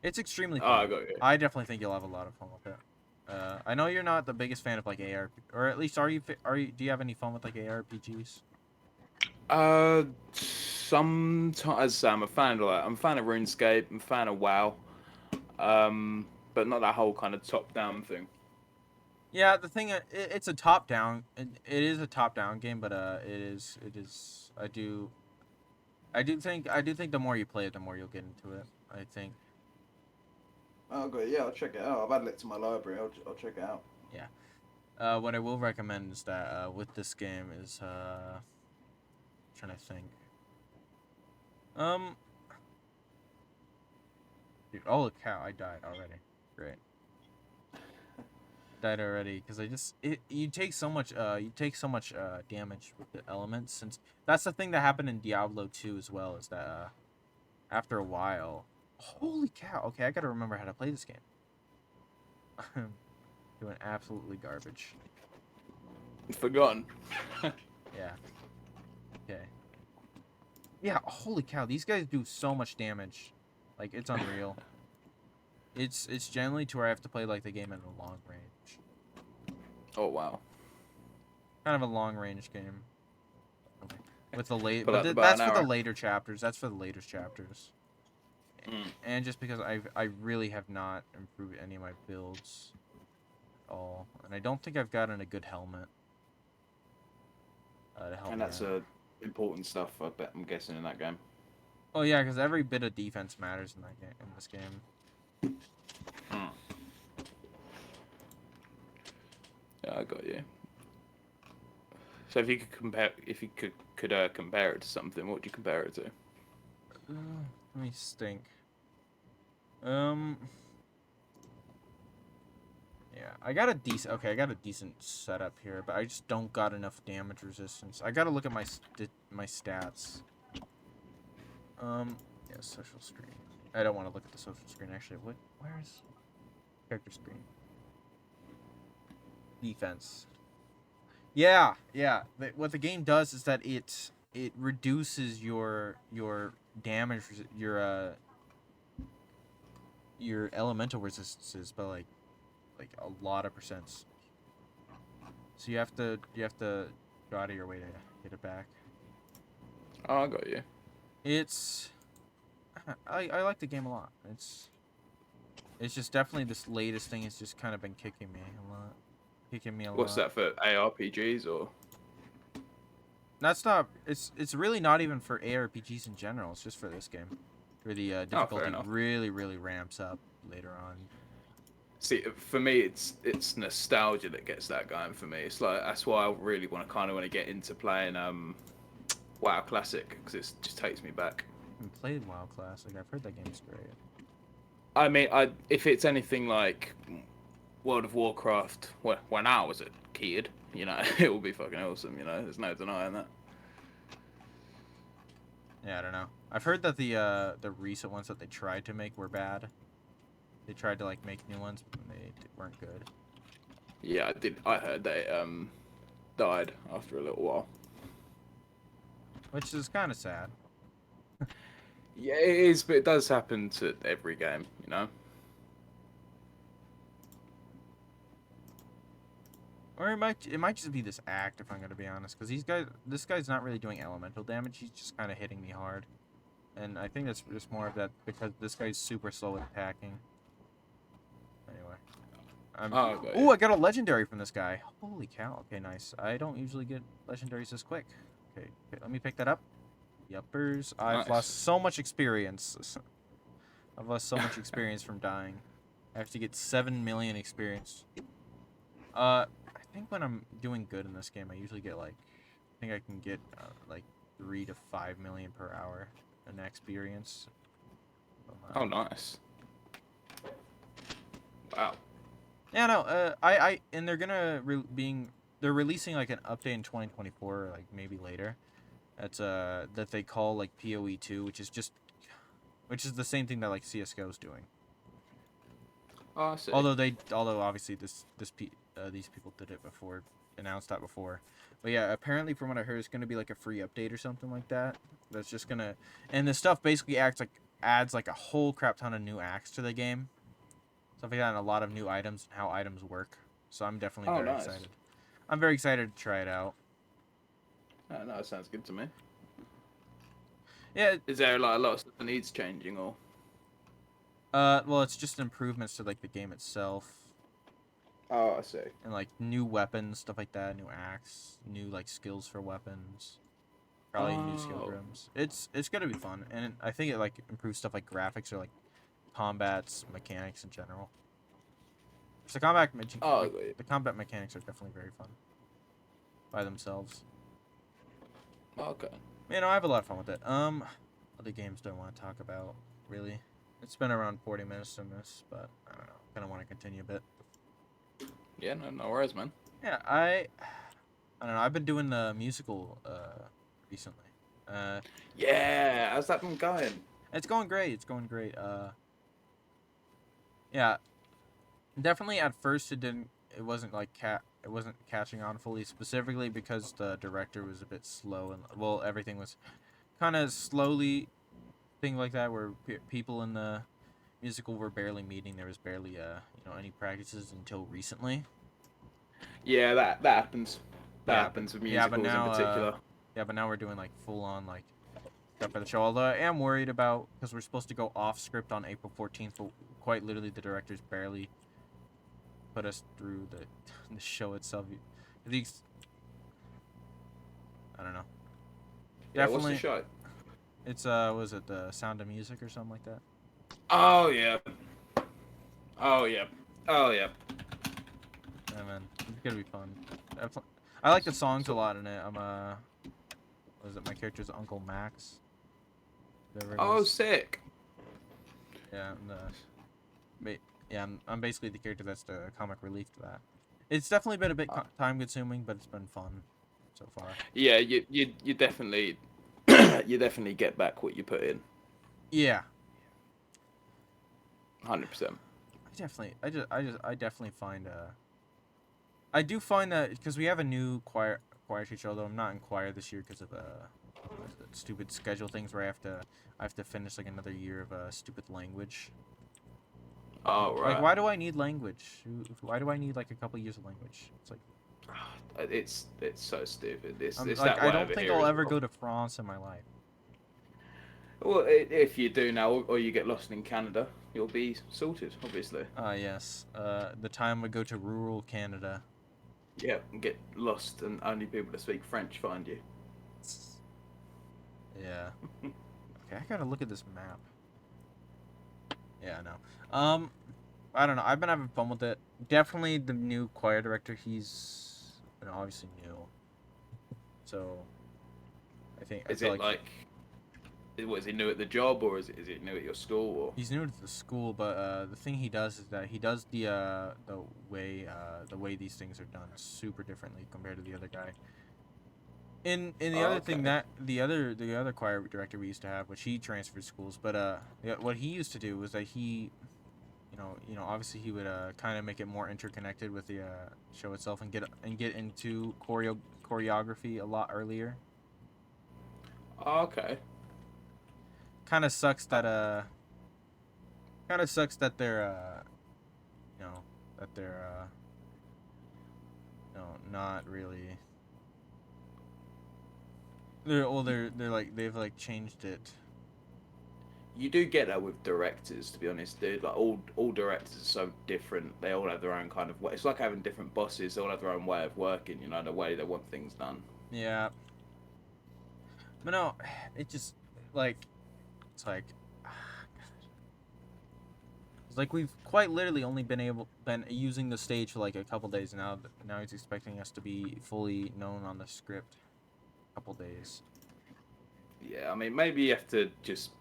Speaker 1: It's extremely
Speaker 2: Oh, I
Speaker 1: fun.
Speaker 2: got you.
Speaker 1: I definitely think you'll have a lot of fun with it. I know you're not the biggest fan of like or at least are you? Do you have any fun with like ARPGs?
Speaker 2: Sometimes I'm a fan of like I'm a fan of RuneScape. I'm a fan of WoW. But not that whole kind of top-down thing.
Speaker 1: Yeah, the thing it's a top down. It is a top down game, but it is. I do think the more you play it, the more you'll get into it. I think.
Speaker 2: Oh, good. Yeah, I'll check it out. I've added it to my library. I'll check it out.
Speaker 1: Yeah. What I will recommend is that with this game is trying to think. Um. Dude, holy cow! I died already. Great. Died already because you take so much damage with the elements, since that's the thing that happened in Diablo 2 as well, is that after a while, holy cow, okay, I gotta remember how to play this game. I'm doing absolutely garbage.
Speaker 2: Forgotten.
Speaker 1: Yeah. Okay. Yeah, holy cow, these guys do so much damage. Like, it's unreal. It's generally to where I have to play like the game in a long range.
Speaker 2: Oh wow.
Speaker 1: Kind of a long range game. Okay. With the late,
Speaker 2: For
Speaker 1: but
Speaker 2: like about
Speaker 1: that's
Speaker 2: an
Speaker 1: for the
Speaker 2: hour.
Speaker 1: later chapters. That's for the later chapters.
Speaker 2: Mm.
Speaker 1: And just because I really have not improved any of my builds at all, and I don't think I've gotten a good helmet to help
Speaker 2: And
Speaker 1: me
Speaker 2: that's
Speaker 1: out.
Speaker 2: important stuff. I bet I'm guessing in that game.
Speaker 1: Oh yeah, because every bit of defense matters in that game. In this game.
Speaker 2: Mm. Yeah, I got you. So if you could compare it to something, what would you compare it to?
Speaker 1: Let me think. Um. Yeah, I got a decent. Okay, I got a decent setup here, but I just don't got enough damage resistance. I gotta look at my stats. Yeah, social screen. I don't want to look at the social screen actually. Where is character screen? Defense. Yeah, yeah. What the game does is that it reduces your damage, your elemental resistances by like a lot of percents. So you have to go out of your way to get it back.
Speaker 2: Oh, I got you.
Speaker 1: It's I like the game a lot. It's just definitely this latest thing has just kind of been kicking me a lot. Kicking me a
Speaker 2: What's
Speaker 1: lot.
Speaker 2: that for ARPGs or?
Speaker 1: That's not. It's really not even for ARPGs in general. It's just for this game, where the
Speaker 2: Oh, fair
Speaker 1: difficulty
Speaker 2: enough.
Speaker 1: really ramps up later on.
Speaker 2: See, for me, it's nostalgia that gets that going for me. It's like that's why I really want to get into playing WoW Classic because it just takes me back.
Speaker 1: I played WoW Classic. I've heard that game's great.
Speaker 2: I mean, if it's anything like World of Warcraft, when I was a kid, it will be fucking awesome. There's no denying that.
Speaker 1: Yeah, I don't know. I've heard that the recent ones that they tried to make were bad. They tried to like make new ones, but they weren't good.
Speaker 2: Yeah, I did. I heard they died after a little while.
Speaker 1: Which is kind of sad.
Speaker 2: Yeah, it is, but it does happen to every game,
Speaker 1: Or it might just be this act, if I'm gonna be honest, because this guy's not really doing elemental damage. He's just kind of hitting me hard, and I think that's just more of that because this guy's super slow at attacking. Anyway, I got a legendary from this guy. Holy cow! Okay, nice. I don't usually get legendaries this quick. Okay, let me pick that up. Yuppers, I've lost so much experience. I've lost so much experience from dying. I have to get 7 million experience. I think when I'm doing good in this game, I usually get like, I think I can get like 3 to 5 million per hour in experience.
Speaker 2: Oh, nice. Wow.
Speaker 1: Yeah, no. And they're gonna they're releasing like an update in 2024, like maybe later. That's that they call like PoE 2, which is the same thing that like CS:GO's doing.
Speaker 2: Oh, I see.
Speaker 1: Although obviously these people did it before, announced that before. But yeah, apparently from what I heard, it's gonna be like a free update or something like that. That's just gonna, and the stuff basically adds like a whole crap ton of new acts to the game, stuff like that, and a lot of new items and how items work. So I'm definitely very excited. I'm very excited to try it out.
Speaker 2: Oh, no, it sounds good to me.
Speaker 1: Yeah.
Speaker 2: Is there like a lot of stuff that needs changing or?
Speaker 1: Well, it's just improvements to like the game itself.
Speaker 2: Oh, I see.
Speaker 1: And like new weapons, stuff like that, new axe, new like skills for weapons. Probably new skill rooms. It's gonna be fun, and I think it like improves stuff like graphics or like combats, mechanics in general. So the combat mechanics are definitely very fun by themselves.
Speaker 2: Okay.
Speaker 1: I have a lot of fun with it. Other games don't want to talk about really. It's been around 40 minutes in this, but I don't know. Kind of want to continue a bit.
Speaker 2: Yeah, no worries, man.
Speaker 1: Yeah, I don't know. I've been doing the musical recently.
Speaker 2: Yeah, how's that been going?
Speaker 1: It's going great. It's going great. Yeah, definitely at first it wasn't like it wasn't catching on fully, specifically because the director was a bit slow and well everything was kind of slowly thing like that where people in the musical were barely meeting. There was barely any practices until recently.
Speaker 2: Yeah, that happens. That happens with musicals in particular.
Speaker 1: But now we're doing like full on like stuff for the show. Although I am worried about because we're supposed to go off script on April 14th, but quite literally the directors barely put us through the show itself. I don't know.
Speaker 2: Yeah, definitely. What's the show?
Speaker 1: It's was it The Sound of Music or something like that?
Speaker 2: Oh yeah. Oh yeah. Oh yeah.
Speaker 1: Yeah, man, it's gonna be fun. I like the songs a lot in it. My character's Uncle Max.
Speaker 2: Oh, sick.
Speaker 1: Yeah, I'm basically the character that's the comic relief to that. It's definitely been a bit time consuming, but it's been fun so far.
Speaker 2: Yeah, you definitely you definitely get back what you put in.
Speaker 1: Yeah.
Speaker 2: 100%.
Speaker 1: I definitely find I do find that because we have a new choir teacher, although I'm not in choir this year because of stupid schedule things where I have to finish like another year of stupid language.
Speaker 2: Oh right.
Speaker 1: Like why do I need language? Why do I need like a couple years of language? It's like
Speaker 2: it's so stupid. It's
Speaker 1: like
Speaker 2: that
Speaker 1: I don't think I'll ever go to France in my life.
Speaker 2: Well, if you do now, or you get lost in Canada, you'll be sorted, obviously.
Speaker 1: Yes. The time we go to rural Canada.
Speaker 2: Yeah, and get lost, and only people that speak French find you.
Speaker 1: Yeah. Okay, I gotta look at this map. Yeah, I know. I don't know. I've been having fun with it. Definitely the new choir director. He's obviously new, so I
Speaker 2: Is
Speaker 1: feel
Speaker 2: it
Speaker 1: like
Speaker 2: what is he new at the job, or is it new at your school, or?
Speaker 1: he's new to the school, but the thing he does is that he does the way these things are done super differently compared to the other guy. In the
Speaker 2: Oh,
Speaker 1: other thing
Speaker 2: okay.
Speaker 1: that the other choir director we used to have, which he transferred schools, but yeah, what he used to do was that he obviously he would kind of make it more interconnected with the show itself and get into choreography a lot earlier.
Speaker 2: Oh, okay.
Speaker 1: Kind of sucks
Speaker 2: Uh,
Speaker 1: that they're you know that they're not really they're like they've like changed it.
Speaker 2: You do get that with directors, to be honest, dude. Like all directors are so different. They all have their own kind of way. It's like having different bosses. They all have their own way of working. You know, the way they want things done.
Speaker 1: Yeah, but no, it just like it's like it's like we've quite literally only been using the stage for like a couple days now. Now he's expecting us to be fully known on the script. A couple days.
Speaker 2: Yeah, I mean, maybe you have to just.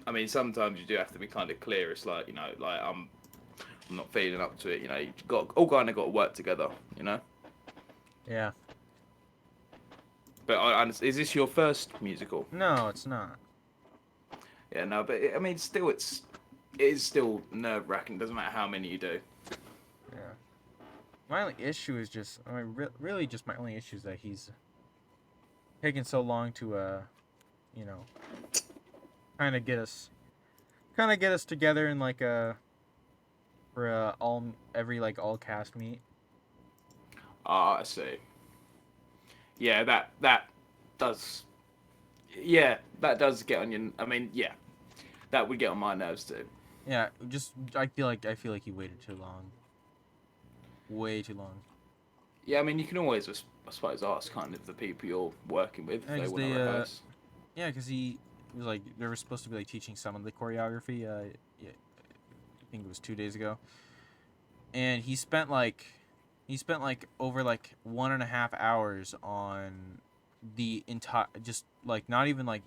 Speaker 2: I mean, sometimes you do have to be kind of clear. It's like, like I'm not feeling up to it. You know, you got all kind of got to work together. You know.
Speaker 1: Yeah.
Speaker 2: But is this your first musical?
Speaker 1: No, it's not.
Speaker 2: Yeah, no, but I mean, still, it is still nerve wracking. Doesn't matter how many you do.
Speaker 1: Yeah. My only issue is just, I mean, really, just my only issue is that he's taking so long to, you know, kind of get us together in like for every like all cast meet.
Speaker 2: Ah, I see. Yeah, that does. Yeah, that does get on your. I mean, yeah, that would get on my nerves too.
Speaker 1: Yeah, just I feel like he waited too long. Way too long.
Speaker 2: Yeah, I mean, you can always, I suppose, ask kind of the people you're working with if
Speaker 1: Yeah,
Speaker 2: they
Speaker 1: cause
Speaker 2: want to
Speaker 1: they
Speaker 2: rehearse.
Speaker 1: yeah, cause he was like they were supposed to be like teaching some of the choreography. Yeah, I think it was 2 days ago, and he spent like over like 1.5 hours on the entire just like not even like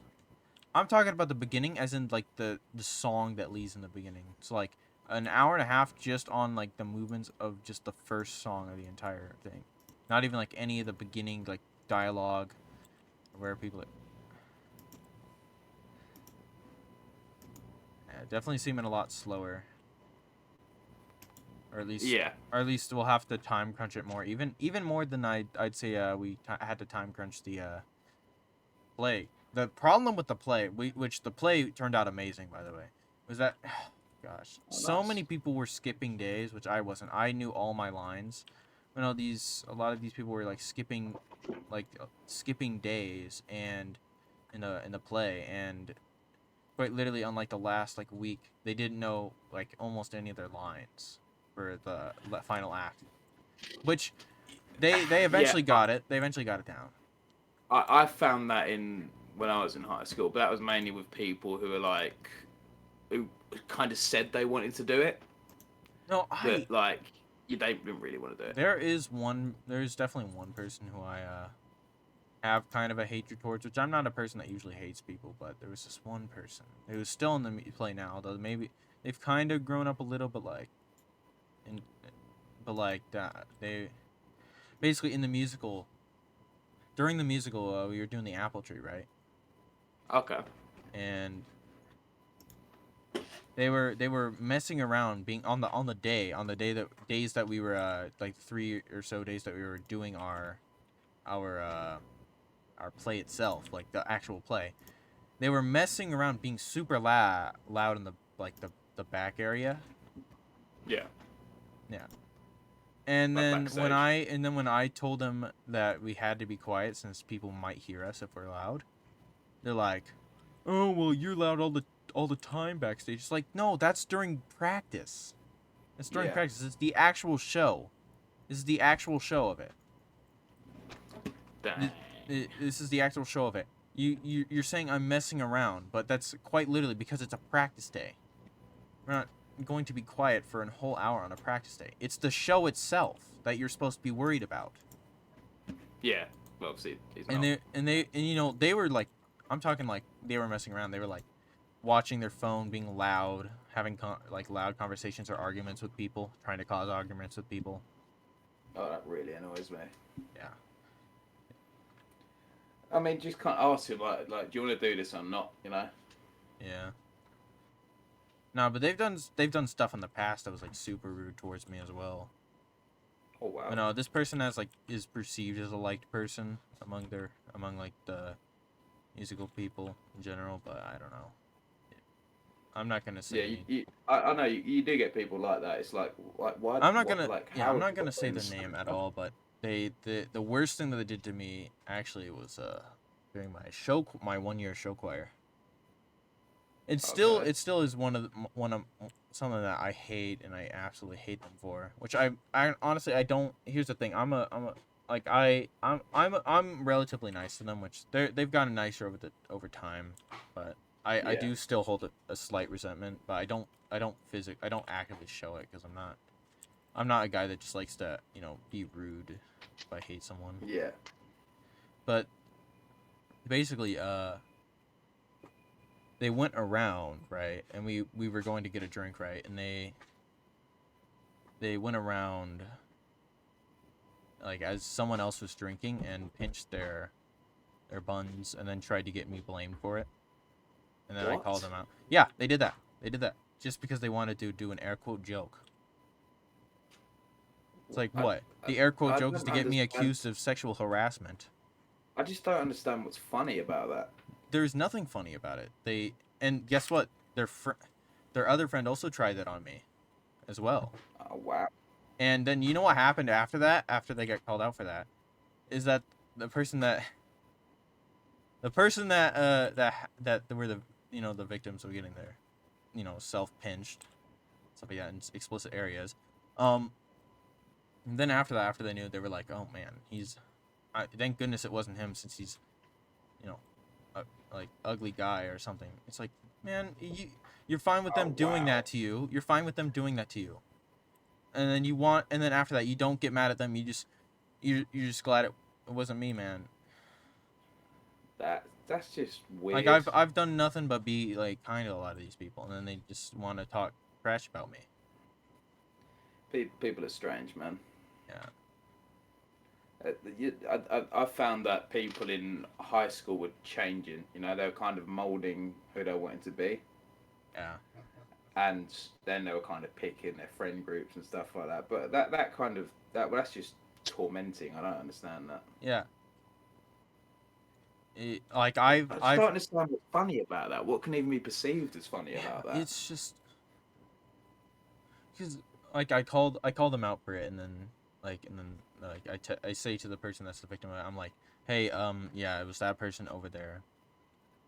Speaker 1: I'm talking about the beginning as in like the song that leads in the beginning. It's like an hour and a half just on like the movements of just the first song of the entire thing. Not even like any of the beginning like dialogue where people yeah, definitely seeming a lot slower. Or at least
Speaker 2: Yeah,
Speaker 1: we'll have to time crunch it more. Even more than I'd say had to time crunch the play. The problem with the play, which the play turned out amazing by the way, was that gosh,
Speaker 2: oh,
Speaker 1: so
Speaker 2: nice.
Speaker 1: many people were skipping days, which I wasn't. I knew all my lines. You know, a lot of these people were skipping days and in the play and quite literally on like the last like week they didn't know like almost any of their lines for the final act, which they
Speaker 2: Yeah,
Speaker 1: eventually got it. They eventually got it down.
Speaker 2: I found that in when I was in high school, but that was mainly with people who were like, who kind of said they wanted to do it,
Speaker 1: No,
Speaker 2: but like, they didn't really want to do it.
Speaker 1: there's definitely one person who I have kind of a hatred towards, which I'm not a person that usually hates people, but there was this one person who's still in the play now, though maybe they've kind of grown up a little, but like, in, but like that they basically in the musical during the musical we were doing the apple tree, right?
Speaker 2: Okay.
Speaker 1: And they were messing around being on the day that days that we were like 3 or so days that we were doing our our play itself, like the actual play. They were messing around being super loud in the like the back area.
Speaker 2: Yeah.
Speaker 1: Yeah. And
Speaker 2: Like
Speaker 1: then
Speaker 2: backstage.
Speaker 1: when I told them that we had to be quiet since people might hear us if we're loud, they're like, "Oh, well, you're loud all the time backstage." It's like, "No, that's during practice. It's during
Speaker 2: Yeah.
Speaker 1: practice. It's the actual show. This is the actual show of it.
Speaker 2: Dang.
Speaker 1: Th- This is the actual show of it. You're saying I'm messing around, but that's quite literally because it's a practice day. We're not going to be quiet for a whole hour on a practice day. It's the show itself that you're supposed to be worried about."
Speaker 2: Yeah. Well, obviously he's
Speaker 1: And
Speaker 2: not.
Speaker 1: they you know they were like I'm talking like they were messing around. They were like watching their phone, being loud, having like loud conversations or arguments with people, trying to cause arguments with people.
Speaker 2: Oh, that really annoys me.
Speaker 1: Yeah.
Speaker 2: I mean, just can't ask him like, do you want to do this or not? You know?
Speaker 1: Yeah. No, but they've done stuff in the past that was like super rude towards me as well.
Speaker 2: Oh wow.
Speaker 1: But no, this person has like is perceived as a liked person among like the musical people in general, but I don't know. I'm not gonna
Speaker 2: Yeah,
Speaker 1: say.
Speaker 2: I know you do get people like that. It's like why,
Speaker 1: I'm not
Speaker 2: what,
Speaker 1: gonna.
Speaker 2: like
Speaker 1: Yeah,
Speaker 2: how
Speaker 1: I'm
Speaker 2: have
Speaker 1: not
Speaker 2: you
Speaker 1: gonna
Speaker 2: got
Speaker 1: say the
Speaker 2: friends?
Speaker 1: name at all. But the worst thing that they did to me actually was during my 1 year show choir.
Speaker 2: Okay.
Speaker 1: It still is one of something that I hate and I absolutely hate them for. Which I honestly I don't. Here's the thing. I'm a like I'm relatively nice to them, which they've gotten nicer over time, but I
Speaker 2: Yeah.
Speaker 1: do still hold a slight resentment, but I don't actively show it because I'm not a guy that just likes to be rude if I hate someone.
Speaker 2: Yeah.
Speaker 1: But basically they went around, right, and we were going to get a drink, right, and they went around like as someone else was drinking and pinched their buns and then tried to get me blamed for it, and then I called
Speaker 2: What?
Speaker 1: them out. Yeah, they did that. They did that just because they wanted to do an air quote joke. It's like
Speaker 2: I,
Speaker 1: what? The air quote
Speaker 2: I
Speaker 1: joke is
Speaker 2: don't
Speaker 1: to get me
Speaker 2: understand.
Speaker 1: accused of sexual harassment.
Speaker 2: I just don't understand what's funny about that.
Speaker 1: There's nothing funny about it. And guess what? Their other friend also tried that on me as well.
Speaker 2: Oh wow.
Speaker 1: And then you know what happened after that? After they got called out for that, is that the person that that were the victims of getting their self pinched stuff like that in explicit areas. And then after that, after they knew, they were like, oh man, thank goodness it wasn't him since he's you know a, like ugly guy or something. It's like, man, you're fine with them
Speaker 2: Oh
Speaker 1: doing
Speaker 2: wow.
Speaker 1: that to you. You're fine with them doing that to you. And then after that, you don't get mad at them. You're just glad it wasn't me, man.
Speaker 2: That's just
Speaker 1: Like
Speaker 2: weird.
Speaker 1: I've done nothing but be like kind to a lot of these people, and then they just want to talk trash about me.
Speaker 2: People are strange, man.
Speaker 1: Yeah,
Speaker 2: I found that people in high school were changing. You know, they were kind of molding who they wanted to be,
Speaker 1: yeah,
Speaker 2: and then they were kind of picking their friend groups and stuff like that. But that kind of well, that's just tormenting. I don't understand that.
Speaker 1: yeah. Like
Speaker 2: I just don't
Speaker 1: I've
Speaker 2: understand what's funny about that. What can even be perceived as funny
Speaker 1: yeah.
Speaker 2: about that?
Speaker 1: It's just because like I called them out for it, and then I say to the person that's the victim, I'm like, hey, yeah, it was that person over there,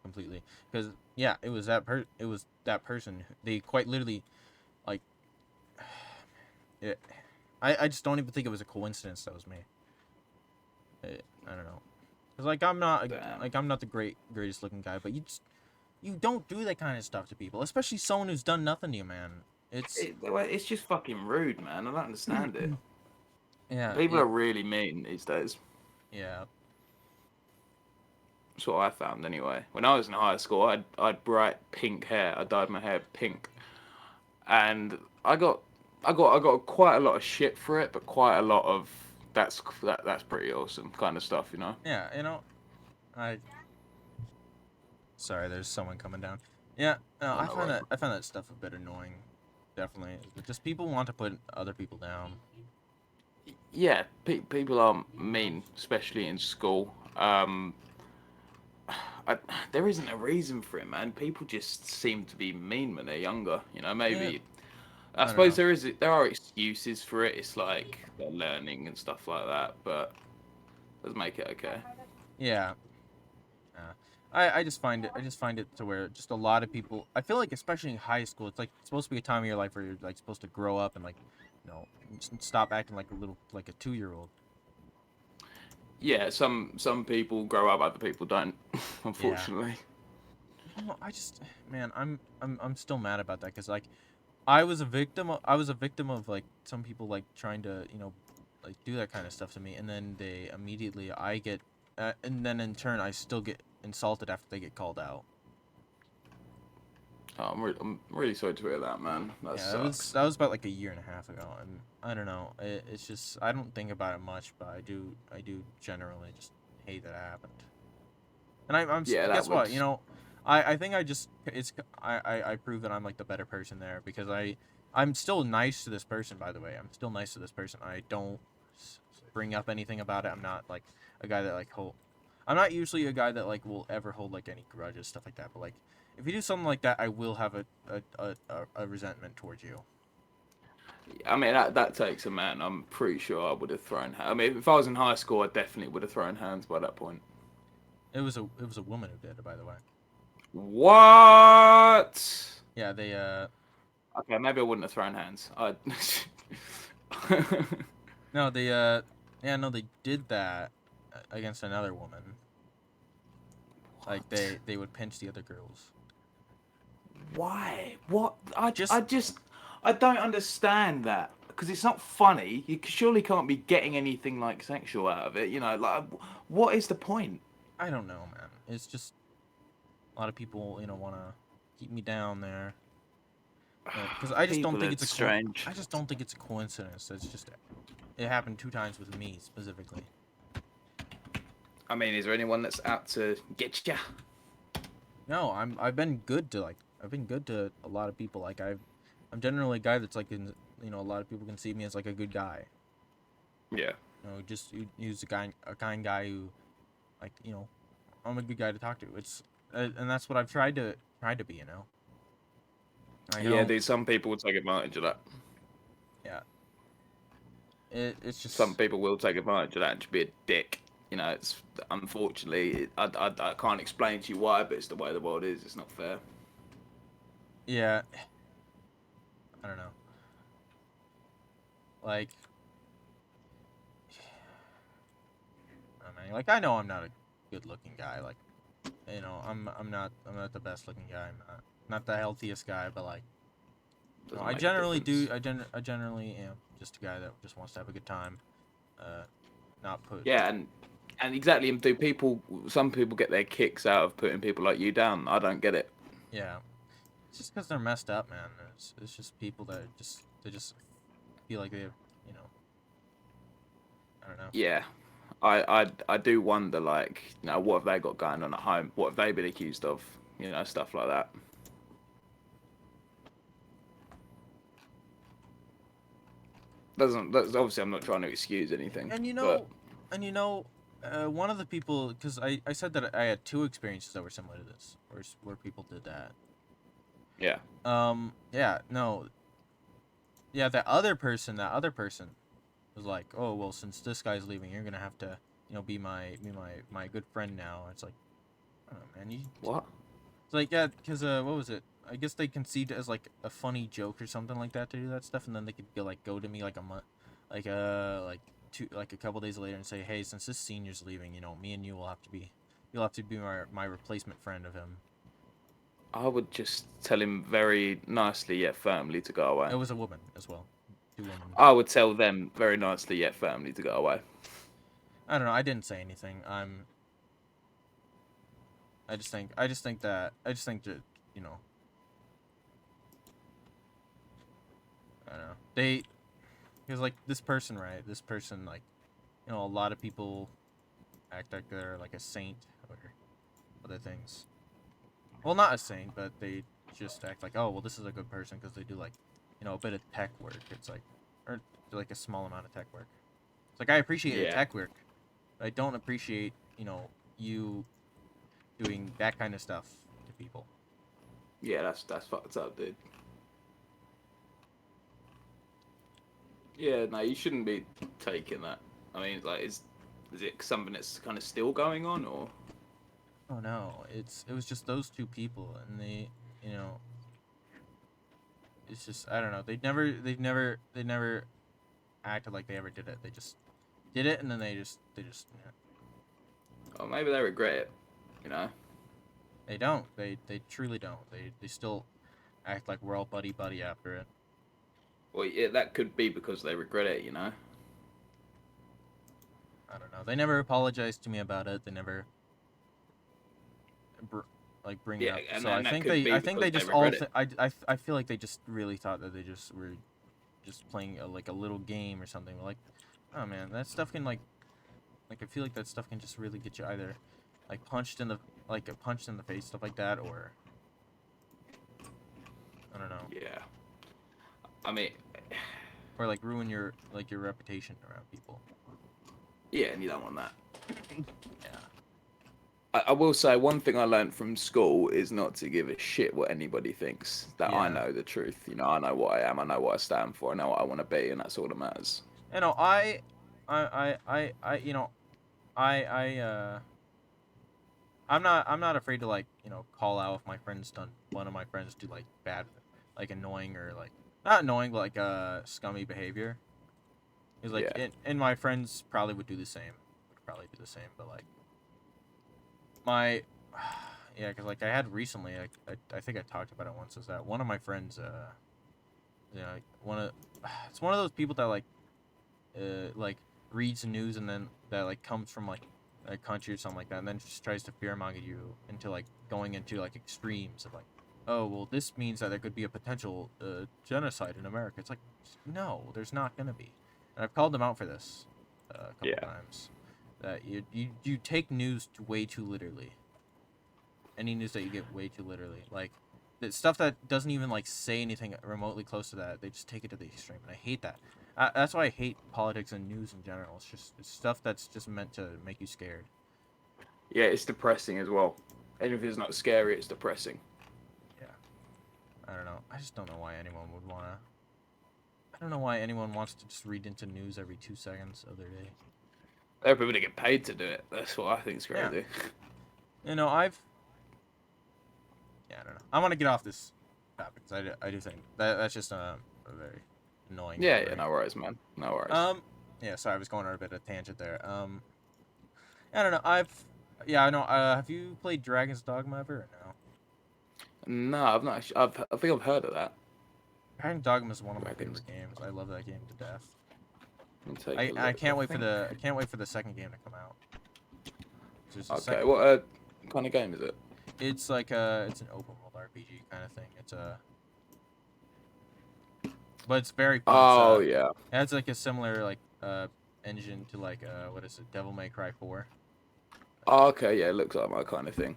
Speaker 1: completely, because yeah, it was that person. They quite literally like it. I just don't even think it was a coincidence that was me. I don't know. Cause like
Speaker 2: Damn.
Speaker 1: I'm not the greatest looking guy, but you don't do that kind of stuff to people, especially someone who's done nothing to you, man. It's
Speaker 2: Well, it's just fucking rude, man. I don't understand it.
Speaker 1: yeah,
Speaker 2: People are really mean these days.
Speaker 1: yeah,
Speaker 2: That's what I found anyway. When I was in high school, I had bright pink hair. I dyed my hair pink, and I got quite a lot of shit for it, but quite a lot of that's pretty awesome kind of stuff, you know.
Speaker 1: yeah. I sorry, there's someone coming down. Yeah, no,
Speaker 2: Oh no way.
Speaker 1: I find that stuff a bit annoying. Definitely, just people want to put other people down.
Speaker 2: Yeah, people are mean, especially in school. I, there isn't a reason for it, man. People just seem to be mean when they're younger. You know,
Speaker 1: Yeah,
Speaker 2: maybe I
Speaker 1: I don't
Speaker 2: suppose
Speaker 1: know.
Speaker 2: there are excuses for it. It's like they're learning and stuff like that, but does make it okay.
Speaker 1: Yeah, yeah. I just find it to where just a lot of people. I feel like especially in high school, it's like it's supposed to be a time of your life where you're like supposed to grow up and like, you know, stop acting like a 2-year-old.
Speaker 2: Yeah, some people grow up, other people don't,
Speaker 1: Yeah.
Speaker 2: unfortunately.
Speaker 1: I just, man, I'm still mad about that because like, I was a victim of like some people like trying to like do that kind of stuff to me, and then they immediately I get, and then in turn I still get insulted after they get called out.
Speaker 2: Oh, I'm really sorry to hear that, man. That
Speaker 1: Yeah,
Speaker 2: sucks.
Speaker 1: that was about like a year and a half ago, and I don't know. It's just I don't think about it much, but I do generally just hate that it happened. And
Speaker 2: Yeah, that
Speaker 1: guess
Speaker 2: would.
Speaker 1: what? You know, I think I just it's I prove that I'm like the better person there because I'm still nice to this person. By the way, I'm still nice to this person. I don't bring up anything about it. I'm not like a guy that like hold. I'm not usually a guy that like will ever hold like any grudges, stuff like that. But like if you do something like that, I will have a resentment towards you.
Speaker 2: I mean, that takes a man. I'm pretty sure I would have thrown. I mean, if I was in high school, I definitely would have thrown hands by that point.
Speaker 1: It was a woman who did it, by the way.
Speaker 2: What?
Speaker 1: Yeah, they
Speaker 2: Okay, maybe I wouldn't have thrown hands. I.
Speaker 1: no they yeah no they did that against another woman. Like they would pinch the other girls.
Speaker 2: Why? What?
Speaker 1: Just
Speaker 2: I don't understand that because it's not funny. You surely can't be getting anything like sexual out of it. You know, like what is the point?
Speaker 1: I don't know, man. It's just a lot of people, want to keep me down there. Because I just don't
Speaker 2: People
Speaker 1: think
Speaker 2: are
Speaker 1: it's
Speaker 2: strange.
Speaker 1: I just don't think it's a coincidence. It's just it happened 2 times with me specifically.
Speaker 2: I mean, is there anyone that's out to get ya?
Speaker 1: No, I've been good to a lot of people. Like I'm generally a guy that's like a lot of people can see me as like a good guy.
Speaker 2: Yeah.
Speaker 1: Just use a kind guy who like I'm a good guy to talk to. It's and that's what I've tried to be. I
Speaker 2: Yeah,
Speaker 1: don't.
Speaker 2: dude. Some people will take advantage of that.
Speaker 1: Yeah. It's
Speaker 2: Some
Speaker 1: just
Speaker 2: people will take advantage of that and just be a dick. You know, it's unfortunately, I can't explain to you why, but it's the way the world is. It's not fair.
Speaker 1: yeah. I don't know. Like, I mean, like I know I'm not a good-looking guy. Like, I'm not the best-looking guy. I'm not the healthiest guy, but like,
Speaker 2: Doesn't
Speaker 1: I
Speaker 2: make a
Speaker 1: generally
Speaker 2: difference.
Speaker 1: do. I generally am just a guy that just wants to have a good time. Uh, not put.
Speaker 2: Yeah, and exactly. And do people? Some people get their kicks out of putting people like you down. I don't get it.
Speaker 1: Yeah. It's just because they're messed up, man. It's just people that they just feel like they have, you know, I don't know.
Speaker 2: Yeah, I do wonder, like, what have they got going on at home? What have they been accused of? Stuff like that. That's obviously I'm not trying to excuse anything,
Speaker 1: And you
Speaker 2: but
Speaker 1: know, and you know, one of the people, because I said that I had two experiences that were similar to this, where people did that.
Speaker 2: yeah,
Speaker 1: Yeah, no, yeah, that other person was like, oh well, since this guy's leaving, you're gonna have to, be my good friend now. It's like, oh man,
Speaker 2: what?
Speaker 1: it's like yeah, because what was it? I guess they conceived it as like a funny joke or something like that to do that stuff, and then they could go to me like a month, like a couple days later and say, hey, since this senior's leaving, me and you'll have to be my replacement friend of him.
Speaker 2: I would just tell him very nicely yet firmly to go away.
Speaker 1: It was a woman as well, 2 women.
Speaker 2: I would tell them very nicely yet firmly to go away.
Speaker 1: I don't know. I didn't say anything. I just think that you know. I don't know. Because like this person, right? This person, like, a lot of people act like they're like a saint or other things. Well, not a saint, but they just act like, oh, well, this is a good person because they do like, a bit of tech work. It's like, or like a small amount of tech work. It's like I appreciate the
Speaker 2: Yeah,
Speaker 1: tech work, but I don't appreciate, you doing that kind of stuff to people.
Speaker 2: yeah, that's fucked up, dude. Yeah, no, you shouldn't be taking that. I mean, like, is it something that's kind of still going on, or?
Speaker 1: Oh no, it was just those two people, and you know, it's just I don't know. They never acted like they ever did it. They just did it, and then they just
Speaker 2: Or maybe they regret it, you know?
Speaker 1: they don't. They truly don't. They still act like we're all buddy buddy after it.
Speaker 2: Well, yeah, that could be because they regret it, you know?
Speaker 1: I don't know. They never apologized to me about it. They never. bring it
Speaker 2: Yeah,
Speaker 1: up.
Speaker 2: and
Speaker 1: So
Speaker 2: then that could be
Speaker 1: I think
Speaker 2: because
Speaker 1: they
Speaker 2: they
Speaker 1: just all
Speaker 2: regret it.
Speaker 1: I feel like they just really thought that they just were just playing like a little game or something. Like, oh man, that stuff can I feel like that stuff can just really get you either like punched in the face, stuff like that, or I don't know,
Speaker 2: Yeah. I mean,
Speaker 1: or like ruin your reputation around people.
Speaker 2: yeah, and you don't want that.
Speaker 1: Yeah.
Speaker 2: I will say one thing I learned from school is not to give a shit what anybody thinks. That I
Speaker 1: Yeah.
Speaker 2: know the truth. You know, I know what I am. I know what I stand for. I know what I want to be, and that's all that matters.
Speaker 1: You know, you know, I I'm not afraid to like, call out if my friend's done one of my friends do like bad, like annoying or like not annoying but like scummy behavior. Is like
Speaker 2: Yeah.
Speaker 1: and my friends probably would do the same. Would probably do the same, but like my yeah, cuz like I had recently I think I talked about it once, is that one of my friends like one of it's one of those people that like reads the news and then that like comes from like a country or something like that, and then just tries to fearmonger you into like going into like extremes of like, oh well, this means that there could be a potential genocide in America. It's like, no, there's not gonna be, and I've called them out for this a couple
Speaker 2: Yeah.
Speaker 1: times. That you take news way too literally. Any news that you get way too literally, like the stuff that doesn't even like say anything remotely close to that, they just take it to the extreme, and I hate that. That's why I hate politics and news in general. It's stuff that's just meant to make you scared.
Speaker 2: Yeah, it's depressing as well. Even if it's not scary, it's depressing.
Speaker 1: Yeah, I don't know. I just don't know why anyone would wanna. I don't know why anyone wants to just read into news every 2 seconds of their day.
Speaker 2: There are people that get paid to do it. That's what I think is
Speaker 1: Yeah,
Speaker 2: crazy.
Speaker 1: I've. Yeah, I don't know. I want to get off this topic because I do think that's just a very annoying
Speaker 2: Yeah,
Speaker 1: thing,
Speaker 2: yeah,
Speaker 1: right?
Speaker 2: no worries, man. No worries.
Speaker 1: Um, yeah. Sorry, I was going on a bit of a tangent there. I don't know. Yeah, I know. Have you played Dragon's Dogma ever? Or no.
Speaker 2: No, I've not. I think I've heard of that.
Speaker 1: Dragon's Dogma is one of my
Speaker 2: Dragons.
Speaker 1: favorite games. I love that game to death.
Speaker 2: Let me take a
Speaker 1: I
Speaker 2: look. I
Speaker 1: can't wait for
Speaker 2: think.
Speaker 1: the second game to come out. There's a
Speaker 2: Okay,
Speaker 1: second.
Speaker 2: what kind of game is it?
Speaker 1: It's like it's an open world RPG kind of thing. But it's very fun.
Speaker 2: Oh yeah.
Speaker 1: It has like a similar like engine to like what is it, Devil May Cry 4.
Speaker 2: Oh, okay, yeah, it looks like my kind of thing.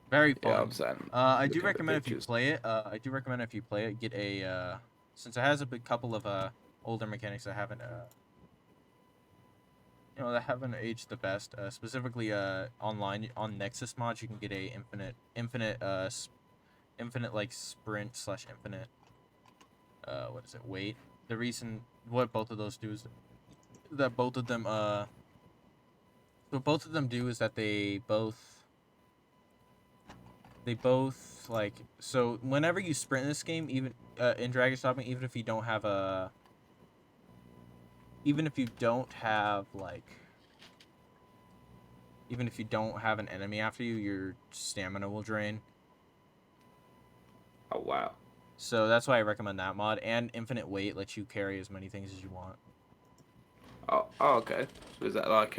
Speaker 1: Very
Speaker 2: Yeah,
Speaker 1: fun.
Speaker 2: I'm saying.
Speaker 1: I do
Speaker 2: Looking at the
Speaker 1: recommend if you
Speaker 2: pictures.
Speaker 1: play it. I do recommend if you play it, get a since it has a big couple of older mechanics that haven't that haven't aged the best. Specifically online on Nexus mods, you can get a infinite like sprint slash infinite what is it, weight. The reason what both of those do is that both of them what both of them do is that they both like, so whenever you sprint in this game, even in Dragon's Dogma, even if you don't have like even if you don't have an enemy after you, your stamina will drain.
Speaker 2: Oh wow.
Speaker 1: So that's why I recommend that mod. And infinite weight lets you carry as many things as you want.
Speaker 2: Oh, okay. So is that like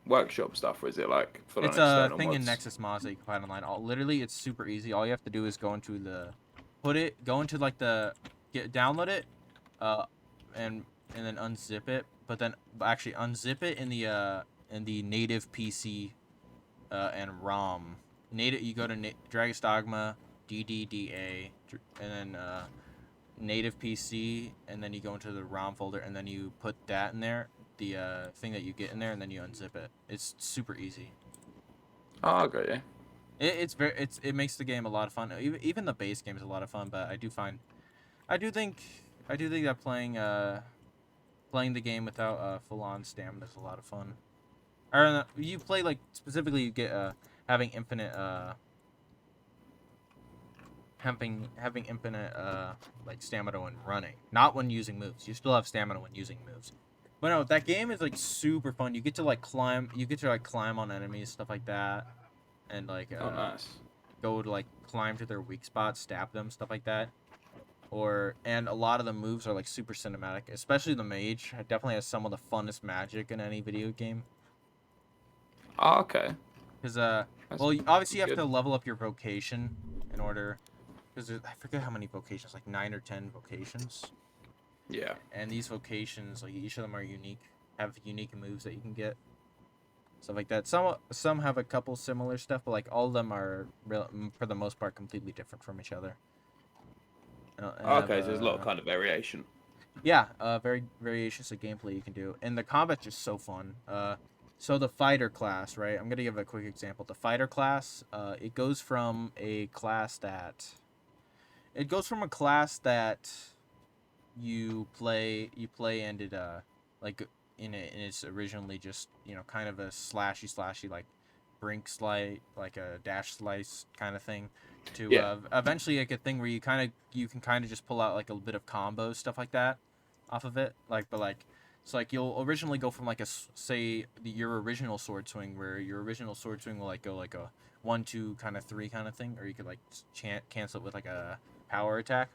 Speaker 2: workshop stuff, or is it like full on
Speaker 1: It's a
Speaker 2: external
Speaker 1: thing in
Speaker 2: mods?
Speaker 1: Nexus mods that you can find online. Literally, it's super easy. All you have to do is go into like download it, uh, and then unzip it. But then actually unzip it in the native PC and ROM. Native, you go to Dragon's Dogma DDDA, and then native PC, and then you go into the ROM folder, and then you put that in there, the thing that you get in there, and then you unzip it. It's super easy.
Speaker 2: Oh, okay, yeah.
Speaker 1: It makes the game a lot of fun. Even the base game is a lot of fun, but I do think that playing the game without full on stamina is a lot of fun. Or you play like specifically you get having infinite having infinite like stamina when running, not when using moves. You still have stamina when using moves. But no, that game is like super fun. You get to like climb on enemies, stuff like that, and like
Speaker 2: Oh, nice.
Speaker 1: go to like climb to their weak spots, stab them, stuff like that. And a lot of the moves are like super cinematic, especially the mage. It definitely has some of the funnest magic in any video game.
Speaker 2: Oh, okay.
Speaker 1: Because
Speaker 2: That's,
Speaker 1: well, obviously you
Speaker 2: that's
Speaker 1: have to
Speaker 2: good.
Speaker 1: level up your vocation in order. Because I forget how many vocations, like 9 or 10 vocations.
Speaker 2: Yeah.
Speaker 1: And these vocations, like each of them are unique, have unique moves that you can get, stuff like that. Some have a couple similar stuff, but like all of them are for the most part completely different from each other. And have
Speaker 2: Okay, so there's a lot of kind of variation.
Speaker 1: yeah, very variations of gameplay you can do, and the combat's just so fun. So the fighter class, right? I'm gonna give a quick example. The fighter class, it goes from a class that you play and it like in its originally just kind of a slashy like brink slice, like a dash slice kind of thing, to
Speaker 2: Yeah.
Speaker 1: eventually like a thing where you can kind of just pull out like a bit of combo stuff like that off of it, like, but like it's like you'll originally go from like say your original sword swing, where your original sword swing will like go like a 1 2 kind of 3 kind of thing, or you could like cancel it with like a power attack.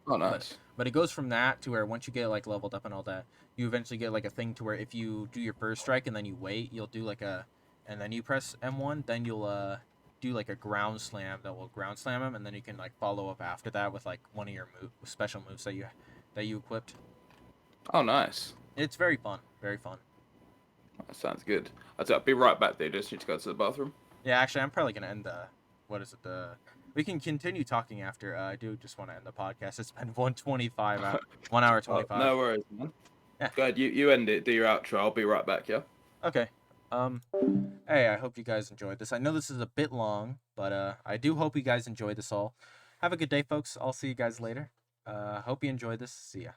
Speaker 2: Oh,
Speaker 1: but
Speaker 2: nice.
Speaker 1: but it goes from that to where once you get like leveled up and all that, you eventually get like a thing to where if you do your first strike and then you wait, you'll do like a and then you press M1, then you'll do like a ground slam that will ground slam him, and then you can like follow up after that with like one of your special moves that you equipped.
Speaker 2: Oh, nice.
Speaker 1: It's very fun, very fun.
Speaker 2: That sounds good. I'll be right back there. Just need to go to the bathroom.
Speaker 1: Yeah, actually, I'm probably gonna end the what is it the we can continue talking after. I do just want to end the podcast. It's been 125 out 1 hour
Speaker 2: Oh,
Speaker 1: 25.
Speaker 2: no worries, man.
Speaker 1: Yeah.
Speaker 2: Go ahead. You end it. Do your outro. I'll be right back. Yeah.
Speaker 1: Okay. Um, hey, I hope you guys enjoyed this. I know this is a bit long, but I do hope you guys enjoyed this all. Have a good day, folks. I'll see you guys later. Hope you enjoyed this. See ya.